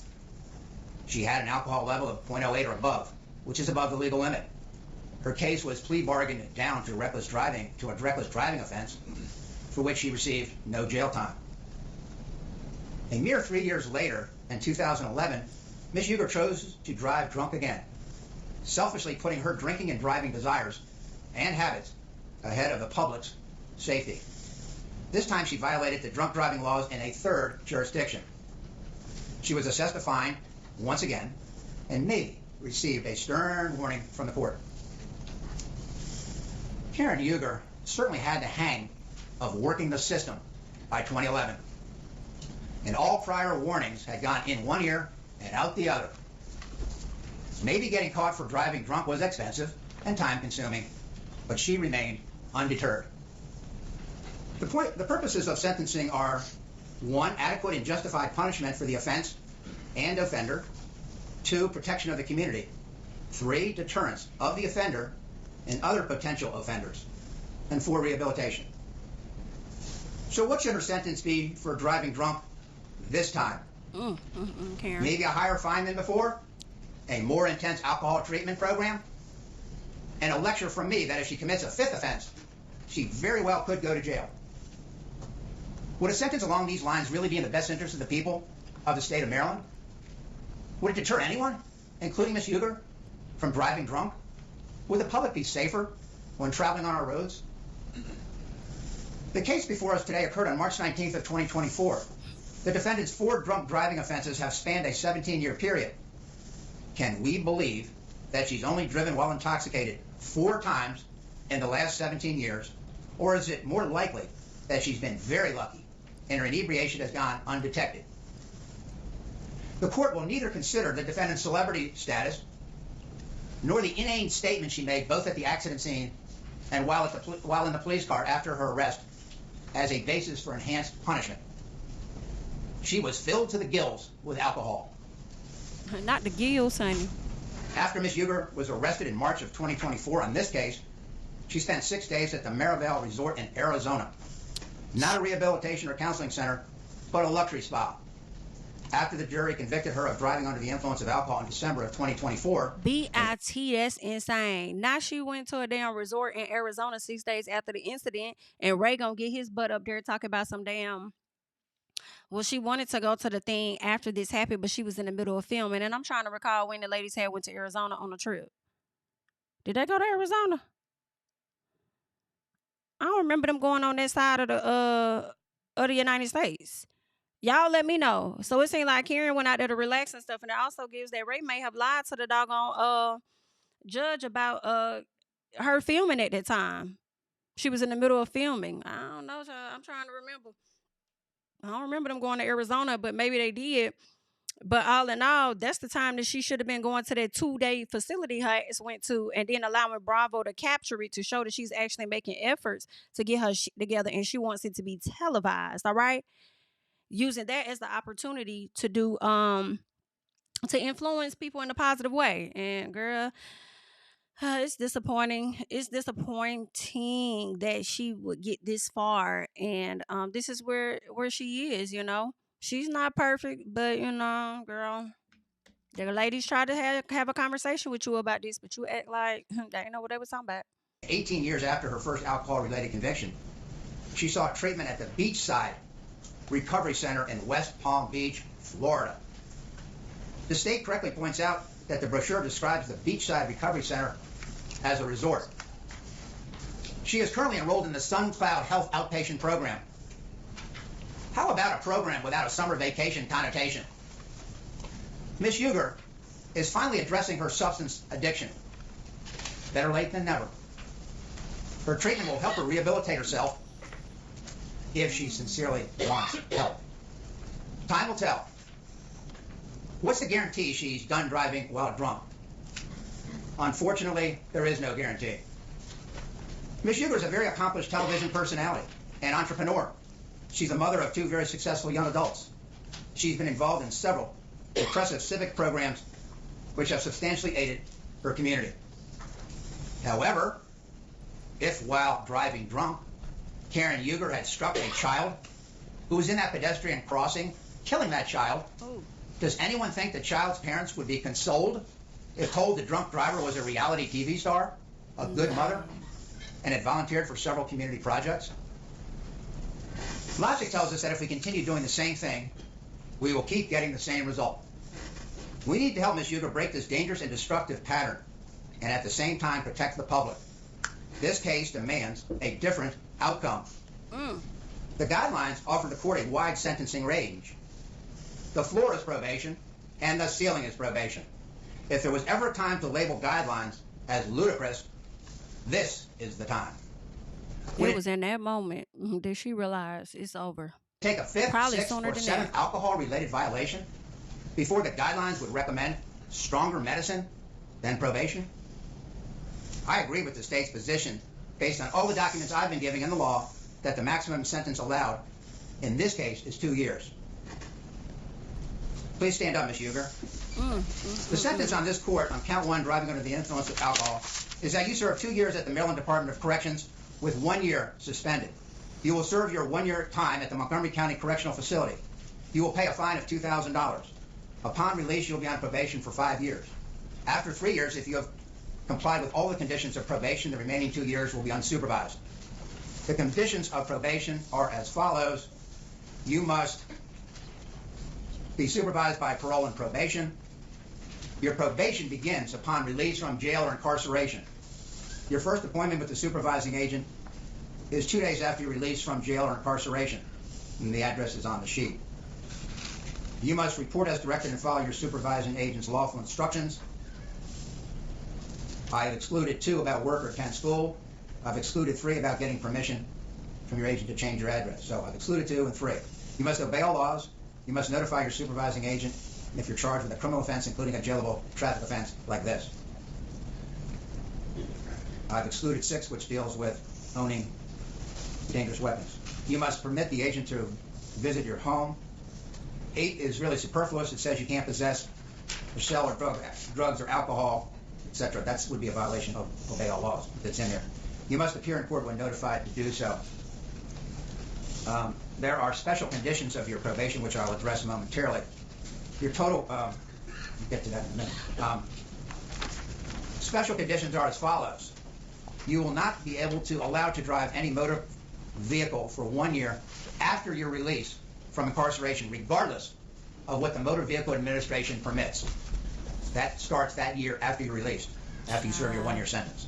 She had an alcohol level of 0.08 or above, which is above the legal limit. Her case was plea bargained down to a reckless driving offense, for which she received no jail time. A mere 3 years later, in 2011, Miss Huger chose to drive drunk again, selfishly putting her drinking and driving desires and habits ahead of the public's safety. This time she violated the drunk driving laws in a third jurisdiction. She was assessed a fine once again and maybe received a stern warning from the court. Karen Huger certainly had the hang of working the system by 2011. And all prior warnings had gone in one ear and out the other. Maybe getting caught for driving drunk was expensive and time-consuming, but she remained undeterred. The purposes of sentencing are: 1, adequate and justified punishment for the offense and offender; 2, protection of the community; 3, deterrence of the offender and other potential offenders; and 4, rehabilitation. So what should her sentence be for driving drunk this time? Karen. Maybe a higher fine than before, a more intense alcohol treatment program, and a lecture from me that if she commits a 5th offense, she very well could go to jail. Would a sentence along these lines really be in the best interest of the people of the state of Maryland? Would it deter anyone, including Miss Huger, from driving drunk? Would the public be safer when traveling on our roads? The case before us today occurred on March 19th of 2024. The defendant's 4 drunk driving offenses have spanned a 17-year period. Can we believe that she's only driven while intoxicated 4 times in the last 17 years? Or is it more likely that she's been very lucky and her inebriation has gone undetected? The court will neither consider the defendant's celebrity status nor the inane statement she made both at the accident scene and while in the police car after her arrest as a basis for enhanced punishment. She was filled to the gills with alcohol. Not the gills, honey. After Miss Huger was arrested in March of 2024 on this case, she spent 6 days at the Maryvale Resort in Arizona. Not a rehabilitation or counseling center, but a luxury spa. After the jury convicted her of driving under the influence of alcohol in December of 2024. B.I.T. That's insane. Now she went to a damn resort in Arizona 6 days after the incident, and Ray gonna get his butt up there talking about some damn... Well, she wanted to go to the thing after this happened, but she was in the middle of filming. And I'm trying to recall when the ladies had went to Arizona on a trip. Did they go to Arizona? I don't remember them going on that side of the United States. Y'all let me know. So it seemed like Karen went out there to relax and stuff. And it also gives that Ray may have lied to the doggone judge about her filming at that time. She was in the middle of filming. I don't know. I'm trying to remember. I don't remember them going to Arizona, but maybe they did. But all in all, that's the time that she should have been going to that 2-day facility her ass went to, and then allowing Bravo to capture it to show that she's actually making efforts to get her shit together, and she wants it to be televised, all right? Using that as the opportunity to do, to influence people in a positive way. And girl, it's disappointing. It's disappointing that she would get this far, and this is where she is. You know, she's not perfect, but you know, girl, the ladies tried to have a conversation with you about this, but you act like they didn't know what they were talking about. 18 years after her first alcohol-related conviction, she sought treatment at the Beachside Recovery Center in West Palm Beach, Florida. The state correctly points out that the brochure describes the Beachside Recovery Center as a resort. She is currently enrolled in the SunCloud Health Outpatient Program. How about a program without a summer vacation connotation? Ms. Huger is finally addressing her substance addiction. Better late than never. Her treatment will help her rehabilitate herself if she sincerely wants help. Time will tell. What's the guarantee she's done driving while drunk? Unfortunately, there is no guarantee. Ms. Huger is a very accomplished television personality and entrepreneur. She's the mother of 2 very successful young adults. She's been involved in several impressive civic programs which have substantially aided her community. However, if while driving drunk, Karen Huger had struck a child who was in that pedestrian crossing, killing that child, does anyone think the child's parents would be consoled if told the drunk driver was a reality TV star, a good mother, and had volunteered for several community projects? Logic tells us that if we continue doing the same thing, we will keep getting the same result. We need to help Ms. Huger break this dangerous and destructive pattern and at the same time protect the public. This case demands a different outcome. The guidelines offer the court a wide sentencing range. The floor is probation and the ceiling is probation. If there was ever a time to label guidelines as ludicrous, this is the time. It was in that moment that she realized it's over. Take a 5th, Probably 6th, sooner or than 7th that. alcohol-related violation before the guidelines would recommend stronger medicine than probation? I agree with the state's position, based on all the documents I've been giving in the law, that the maximum sentence allowed in this case is 2 years. Please stand up, Ms. Huger. The sentence on this court on count 1, driving under the influence of alcohol, is that you serve 2 years at the Maryland Department of Corrections with 1 year suspended. You will serve your 1-year time at the Montgomery County Correctional Facility. You will pay a fine of $2,000. Upon release, you'll be on probation for 5 years. After 3 years, if you have complied with all the conditions of probation, the remaining 2 years will be unsupervised. The conditions of probation are as follows. You must be supervised by parole and probation. Your probation begins upon release from jail or incarceration. Your first appointment with the supervising agent is 2 days after your release from jail or incarceration, and the address is on the sheet. You must report as directed and follow your supervising agent's lawful instructions. I have excluded 2 about work or attend school. I've excluded 3 about getting permission from your agent to change your address. So I've excluded 2 and 3. You must obey all laws. You must notify your supervising agent if you're charged with a criminal offense, including a jailable traffic offense like this. I've excluded 6, which deals with owning dangerous weapons. You must permit the agent to visit your home. 8 is really superfluous. It says you can't possess or sell or drugs or alcohol, etc. That would be a violation of obey all laws that's in there. You must appear in court when notified to do so. There are special conditions of your probation, which I'll address momentarily. Your total, we'll get to that in a minute. Special conditions are as follows. You will not be able to allow to drive any motor vehicle for 1 year after your release from incarceration, regardless of what the Motor Vehicle Administration permits. That starts that year after you're released, after you serve your 1-year sentence.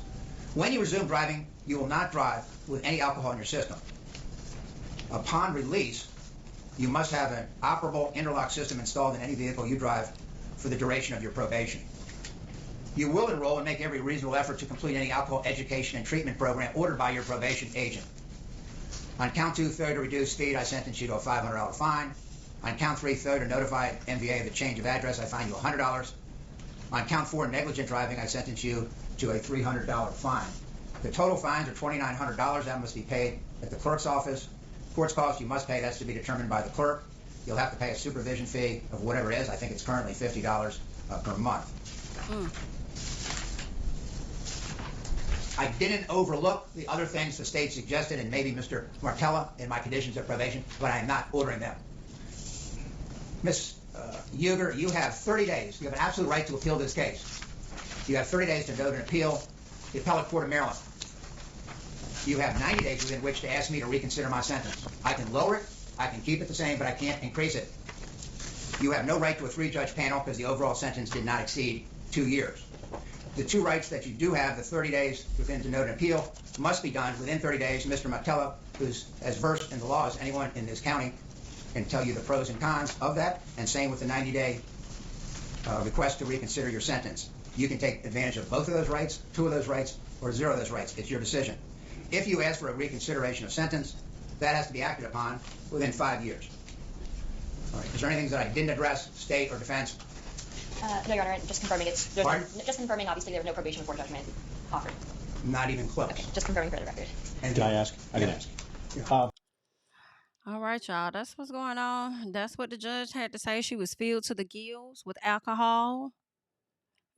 When you resume driving, you will not drive with any alcohol in your system. Upon release, you must have an operable interlock system installed in any vehicle you drive for the duration of your probation. You will enroll and make every reasonable effort to complete any alcohol education and treatment program ordered by your probation agent. On count 2, failure to reduce speed, I sentence you to a $500 fine. On count 3, failure to notify MVA of the change of address, I fine you $100. On count 4, negligent driving, I sentence you to a $300 fine. The total fines are $2,900. That must be paid at the clerk's office. Court's cost you must pay, that's to be determined by the clerk. You'll have to pay a supervision fee of whatever it is. I think it's currently $50 per month. I didn't overlook the other things the state suggested, and maybe Mr. Martella in my conditions of probation, but I am not ordering them. Ms. Huger, you have 30 days. You have an absolute right to appeal this case. You have 30 days to note an appeal to the Appellate Court of Maryland. You have 90 days within which to ask me to reconsider my sentence. I can lower it, I can keep it the same, but I can't increase it. You have no right to a 3-judge panel because the overall sentence did not exceed 2 years. The two rights that you do have, the 30 days within to note an appeal, must be done within 30 days. Mr. Martello, who's as versed in the law as anyone in this county, can tell you the pros and cons of that, and same with the 90-day request to reconsider your sentence. You can take advantage of both of those rights, 2 of those rights, or 0 of those rights. It's your decision. If you ask for a reconsideration of sentence, that has to be acted upon within 5 years. All right. Is there anything that I didn't address, state or defense? No, Your Honor, just confirming just confirming, obviously, there was no probation before judgment offered. Not even close. Okay, just confirming for the record. And Can I ask? I can ask. All right, y'all. That's what's going on. That's what the judge had to say. She was filled to the gills with alcohol.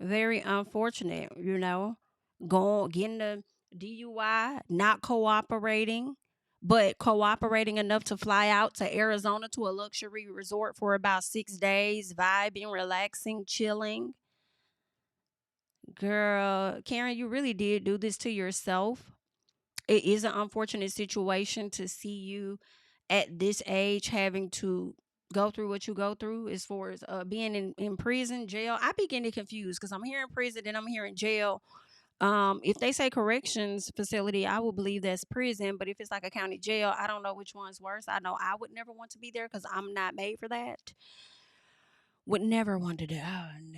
Very unfortunate, you know. Getting the DUI, not cooperating, but cooperating enough to fly out to Arizona to a luxury resort for about 6 days, vibing, relaxing, chilling. Girl, Karen, you really did do this to yourself. It is an unfortunate situation to see you at this age having to go through what you go through as far as being in prison, jail. I be getting confused because I'm hearing prison, then I'm hearing jail. If they say corrections facility, I will believe that's prison. But if it's like a county jail, I don't know which one's worse. I know I would never want to be there because I'm not made for that. Would never want to do. I would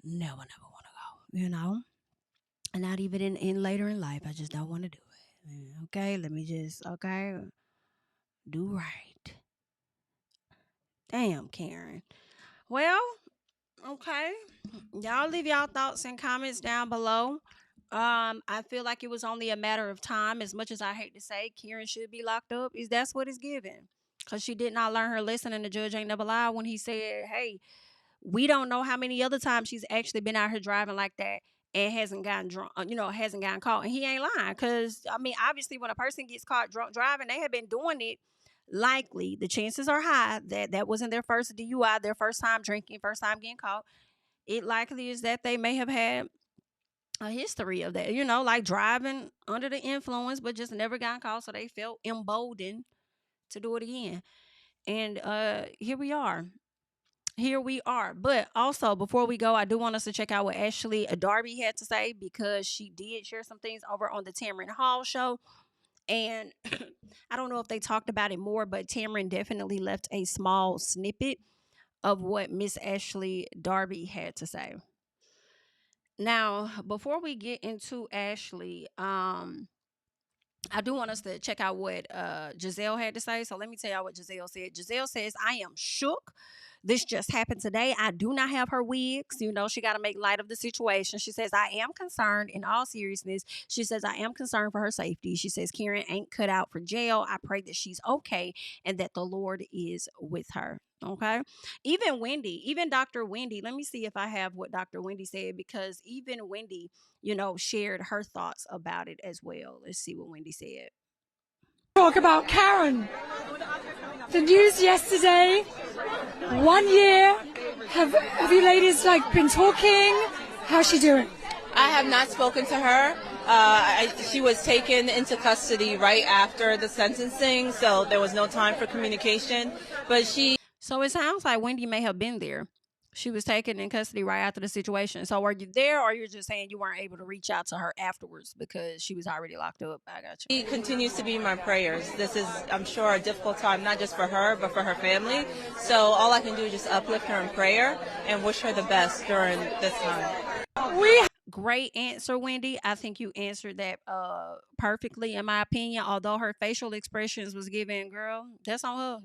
never want to go, you know? And not even in later in life. I just don't want to do it. Okay, let me just, do right. Damn, Karen. Well, okay. Y'all leave y'all thoughts and comments down below. I feel like it was only a matter of time. As much as I hate to say Karen should be locked up, that's what it's given. Because she did not learn her lesson, and the judge ain't never lied when he said, hey, we don't know how many other times she's actually been out here driving like that and hasn't gotten drunk, hasn't gotten caught. And he ain't lying. Because, I mean, obviously when a person gets caught drunk driving, they have been doing it. Likely, the chances are high that that wasn't their first DUI, their first time drinking, first time getting caught. It likely is that they may have had a history of that, like driving under the influence, but just never got caught. So they felt emboldened to do it again. And here we are. But also, before we go, I do want us to check out what Darby had to say, because she did share some things over on the Tamron Hall show. And I don't know if they talked about it more, but Tamron definitely left a small snippet of what Miss Ashley Darby had to say. Now, before we get into Ashley, I do want us to check out what Gizelle had to say. So let me tell y'all what Gizelle said. Gizelle says, I am shook. This just happened today. I do not have her wigs. She got to make light of the situation. She says, I am concerned in all seriousness. She says, I am concerned for her safety. She says, Karen ain't cut out for jail. I pray that she's okay and that the Lord is with her. Okay. Even Dr. Wendy, let me see if I have what Dr. Wendy said, because even Wendy, shared her thoughts about it as well. Let's see what Wendy said. Talk about Karen. The news yesterday, 1 year. Have you ladies been talking? How's she doing? I have not spoken to her. She was taken into custody right after the sentencing, so there was no time for communication. So it sounds like Wendy may have been there. She was taken in custody right after the situation. So were you there, or you're just saying you weren't able to reach out to her afterwards because she was already locked up? I got you. She continues to be in my prayers. This is, I'm sure, a difficult time, not just for her, but for her family. So all I can do is just uplift her in prayer and wish her the best during this time. Great answer, Wendy. I think you answered that perfectly, in my opinion. Although her facial expressions was giving, girl, that's on her,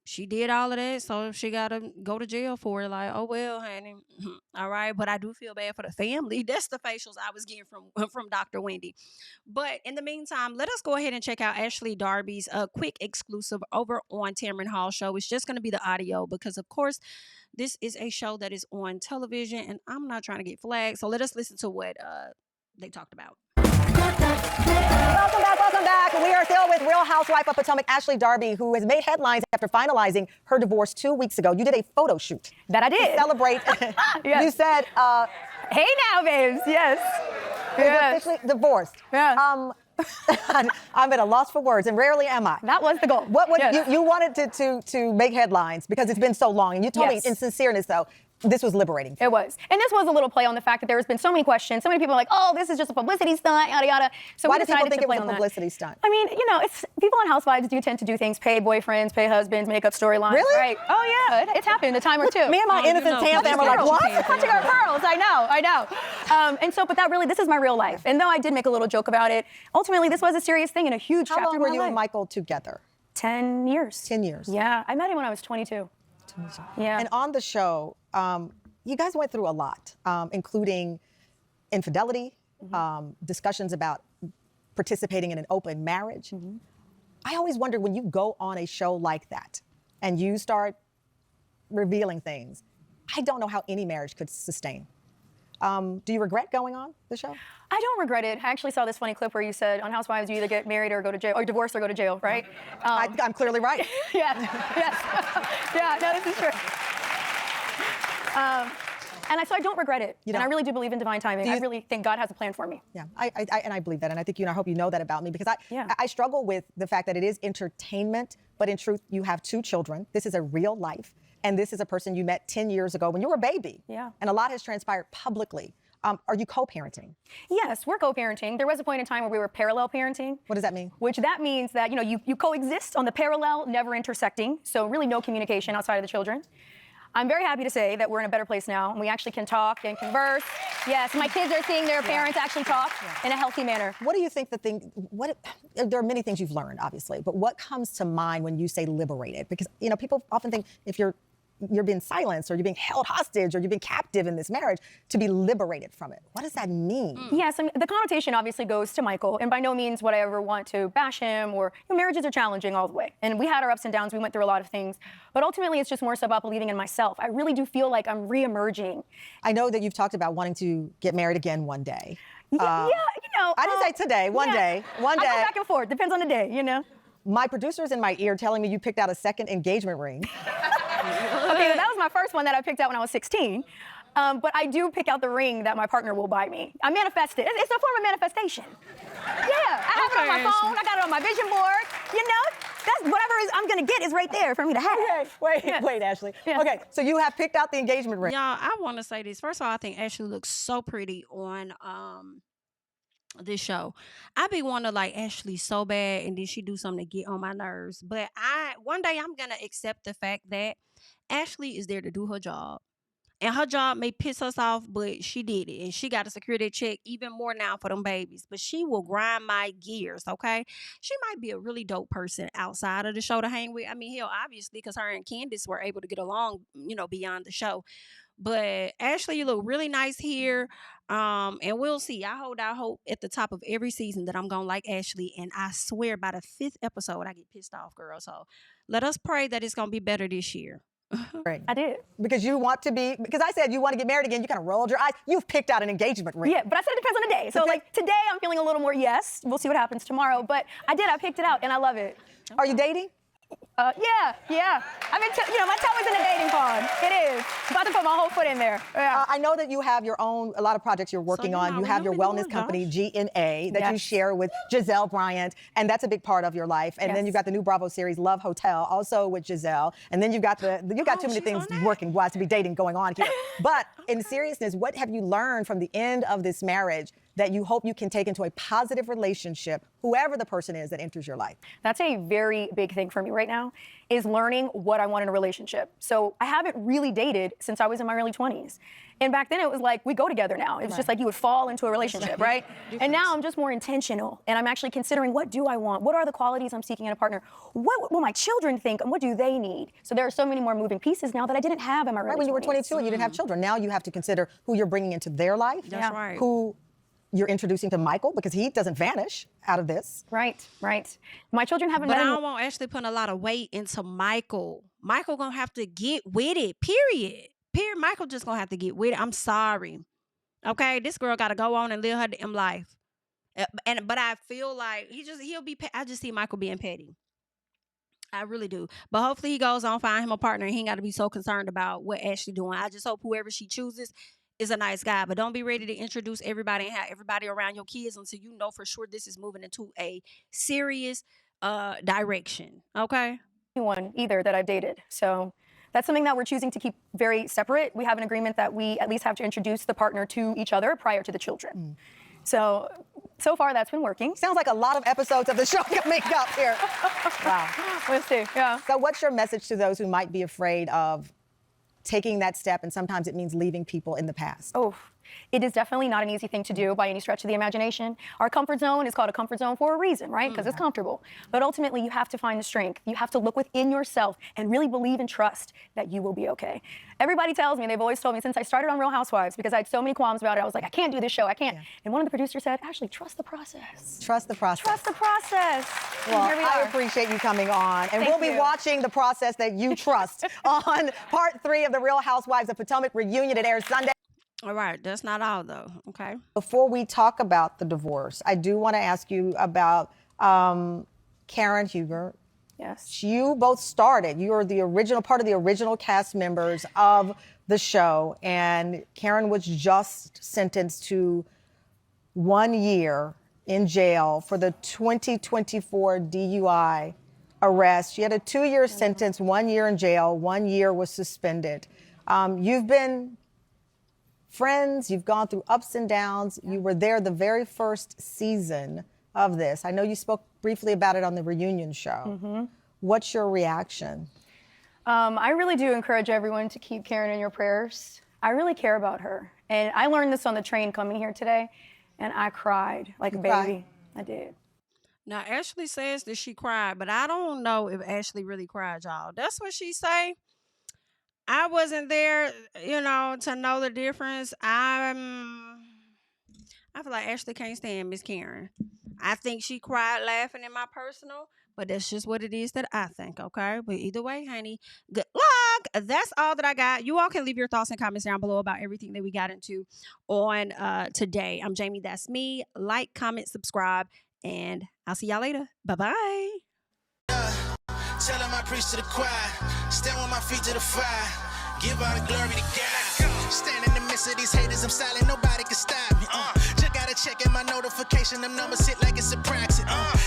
She did all of that, so she got to go to jail for it. Like, oh, well, honey. All right, but I do feel bad for the family. That's the facials I was getting from Dr. Wendy. But in the meantime, let us go ahead and check out Ashley Darby's quick exclusive over on Tamron Hall show. It's just going to be the audio because, of course, this is a show that is on television, and I'm not trying to get flagged. So let us listen to what they talked about. Welcome back. We are still with Real Housewife of Potomac, Ashley Darby, who has made headlines after finalizing her divorce 2 weeks ago. You did a photo shoot. That I did. To celebrate. Yes. You said, hey now, babes. Yes. Officially divorced. Yes. I'm at a loss for words, and rarely am I. That was the goal. What you wanted to make headlines because it's been so long, and you told me in sincereness, though, This was liberating. It was. And this was a little play on the fact that there's been so many questions. So many people are like, oh, this is just a publicity stunt, yada, yada. So Why we do people decided think to it play was a on publicity stunt? that. I mean, you know, it's people on Housewives do tend to do things, pay boyfriends, pay husbands, make up storylines. Really? Right. Oh, yeah. It's happened a time or two. Me and my innocent tan fam are like, what? Clutching our pearls. I know. And so, but that really, this is my real life. And though I did make a little joke about it, ultimately this was a serious thing and a huge chapter How long in were my you life. and Michael together? 10 years. 10 years. Yeah. I met him when I was 22. Yeah. And on the show, you guys went through a lot, including infidelity, discussions about participating in an open marriage. I always wonder when you go on a show like that and you start revealing things, I don't know how any marriage could sustain. Do you regret going on the show? I don't regret it. I actually saw this funny clip where you said on Housewives you either get married or go to jail, or divorce or go to jail, right? I'm clearly right. Yes. Yeah, no, this is true. And so I don't regret it. And I really do believe in divine timing. I really think God has a plan for me. Yeah, I believe that. And I think I hope you know that about me, because I struggle with the fact that it is entertainment, but in truth, you have 2 children. This is a real life. And this is a person you met 10 years ago when you were a baby. Yeah. And a lot has transpired publicly. Are you co-parenting? Yes, we're co-parenting. There was a point in time where we were parallel parenting. What does that mean? Which that means that, you know, you coexist on the parallel, never intersecting. So really no communication outside of the children. I'm very happy to say that we're in a better place now. We actually can talk and converse. Yes, my kids are seeing their parents actually talk in a healthy manner. What do you think there are many things you've learned, obviously, but what comes to mind when you say liberated? Because, you know, people often think if you're being silenced or you're being held hostage or you've been captive in this marriage, to be liberated from it. What does that mean? Yes, I mean, the connotation obviously goes to Michael, and by no means would I ever want to bash him, or, you know, marriages are challenging all the way. And we had our ups and downs, we went through a lot of things, but ultimately it's just more so about believing in myself. I really do feel like I'm re-emerging. I know that you've talked about wanting to get married again one day. Yeah, you know. I didn't say today, one day. I go back and forth, depends on the day, you know. My producer's in my ear telling me you picked out a second engagement ring. Okay, that was my first one that I picked out when I was 16. But I do pick out the ring that my partner will buy me. I manifest it. It's a form of manifestation. Yeah, I have it on my phone. I got it on my vision board. You know, that's whatever I'm gonna get is right there for me to have. Wait, Ashley. Yeah. Okay, so you have picked out the engagement ring. Y'all, I want to say this. First of all, I think Ashley looks so pretty on this show. I be wanting to like Ashley so bad, and then she do something to get on my nerves. But one day I'm gonna accept the fact that Ashley is there to do her job. And her job may piss us off, but she did it. And she got to secure that check even more now for them babies. But she will grind my gears, okay? She might be a really dope person outside of the show to hang with. I mean, hell, obviously, because her and Candiace were able to get along, you know, beyond the show. But Ashley, you look really nice here. And we'll see. I hold out hope at the top of every season that I'm going to like Ashley. And I swear by the 5th episode, I get pissed off, girl. So let us pray that it's going to be better this year. I did. Because you want to be, because I said you want to get married again, you kind of rolled your eyes. You've picked out an engagement ring. Yeah, but I said it depends on the day. So like today I'm feeling a little more yes. We'll see what happens tomorrow. But I picked it out and I love it. Are you dating? Yeah. I've been, you know, my toe is in the dating pond. It is. About to put my whole foot in there. Yeah. I know that you have your own, a lot of projects you're working on. You have your wellness company, GNA, that you share with Gizelle, Bryant, and that's a big part of your life. And then you've got the new Bravo series, Love Hotel, also with Gizelle. And then you've got too many things working wise to be dating going on here. But in seriousness, what have you learned from the end of this marriage that you hope you can take into a positive relationship, whoever the person is that enters your life? That's a very big thing for me right now, is learning what I want in a relationship. So I haven't really dated since I was in my early 20s. And back then it was like, we go together now. It was just like you would fall into a relationship, right? And now I'm just more intentional. And I'm actually considering, what do I want? What are the qualities I'm seeking in a partner? What will my children think? And what do they need? So there are so many more moving pieces now that I didn't have in my early 20s. When you were 22 and you didn't have children. Now you have to consider who you're bringing into their life. That's right. Who you're introducing to Michael, because he doesn't vanish out of this. Right. My children haven't But met I him. don't want Ashley putting a lot of weight into Michael. Michael gonna have to get with it, period. Michael just gonna have to get with it. I'm sorry. Okay, this girl gotta go on and live her damn life. But I feel like I just see Michael being petty. I really do. But hopefully he goes on, find him a partner, and he ain't gotta be so concerned about what Ashley doing. I just hope whoever she chooses is a nice guy, but don't be ready to introduce everybody and have everybody around your kids until you know for sure this is moving into a serious direction. Okay? Anyone either that I've dated. So That's something that we're choosing to keep very separate. We have an agreement that we at least have to introduce the partner to each other prior to the children. So far that's been working. Sounds like a lot of episodes of the show coming up here. Wow. We'll see, yeah. So what's your message to those who might be afraid of taking that step, and sometimes it means leaving people in the past? Oh, it is definitely not an easy thing to do by any stretch of the imagination. Our comfort zone is called a comfort zone for a reason, right? Because it's comfortable. But ultimately, you have to find the strength. You have to look within yourself and really believe and trust that you will be okay. Everybody tells me, they've always told me since I started on Real Housewives, because I had so many qualms about it, I was like, I can't do this show, I can't. And one of the producers said, Ashley, trust the process. Trust the process. Trust the process. Well, Here we I are. appreciate you coming on. And Thank we'll be you. watching the process that you trust on part 3 of the Real Housewives of Potomac reunion. It airs Sunday. All right, that's not all though, okay? Before we talk about the divorce, I do want to ask you about Karen Huger. Yes. You both started. You are the original part of the original cast members of the show, and Karen was just sentenced to 1 year in jail for the 2024 DUI arrest. She had a 2-year sentence, 1 year in jail, 1 year was suspended. You've been friends, you've gone through ups and downs. You were there the very first season of this. I know you spoke briefly about it on the reunion show. What's your reaction? I really do encourage everyone to keep Karen in your prayers. I really care about her. And I learned this on the train coming here today, and I cried like a baby. I did. Now, Ashley says that she cried, but I don't know if Ashley really cried, y'all. That's what she say. I wasn't there, you know, to know the difference. I feel like Ashley can't stand Miss Karen. I think she cried laughing in my personal, but that's just what it is that I think, okay? But either way, honey, good luck. That's all that I got. You all can leave your thoughts and comments down below about everything that we got into on today. I'm Jami, that's me. Like, comment, subscribe, and I'll see y'all later. Bye-bye. Tell him I preach to the choir. Stand with my feet to the fire. Give all the glory to God. Stand in the midst of these haters. I'm silent. Nobody can stop me. Just gotta check in my notification. Them numbers hit like it's a praxis.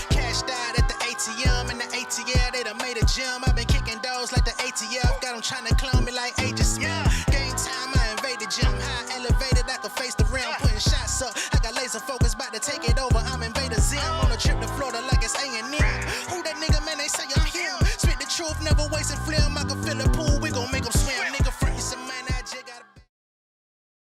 Cashed out at the ATM. And the ATL, they done made a gym. I've been kicking doors like the ATF. Got them trying to clone me like Agent Smith. Game time, I invaded gym. High elevated, I can face the rim. Putting shots up. I got laser focus, about to take it over. I'm Invader Zim. On a trip to Florida like it's A&M. Who that nigga, man? They say I'm him. Spit the truth, never wasting film. I can fill a pool, we gon' make them swim. Nigga.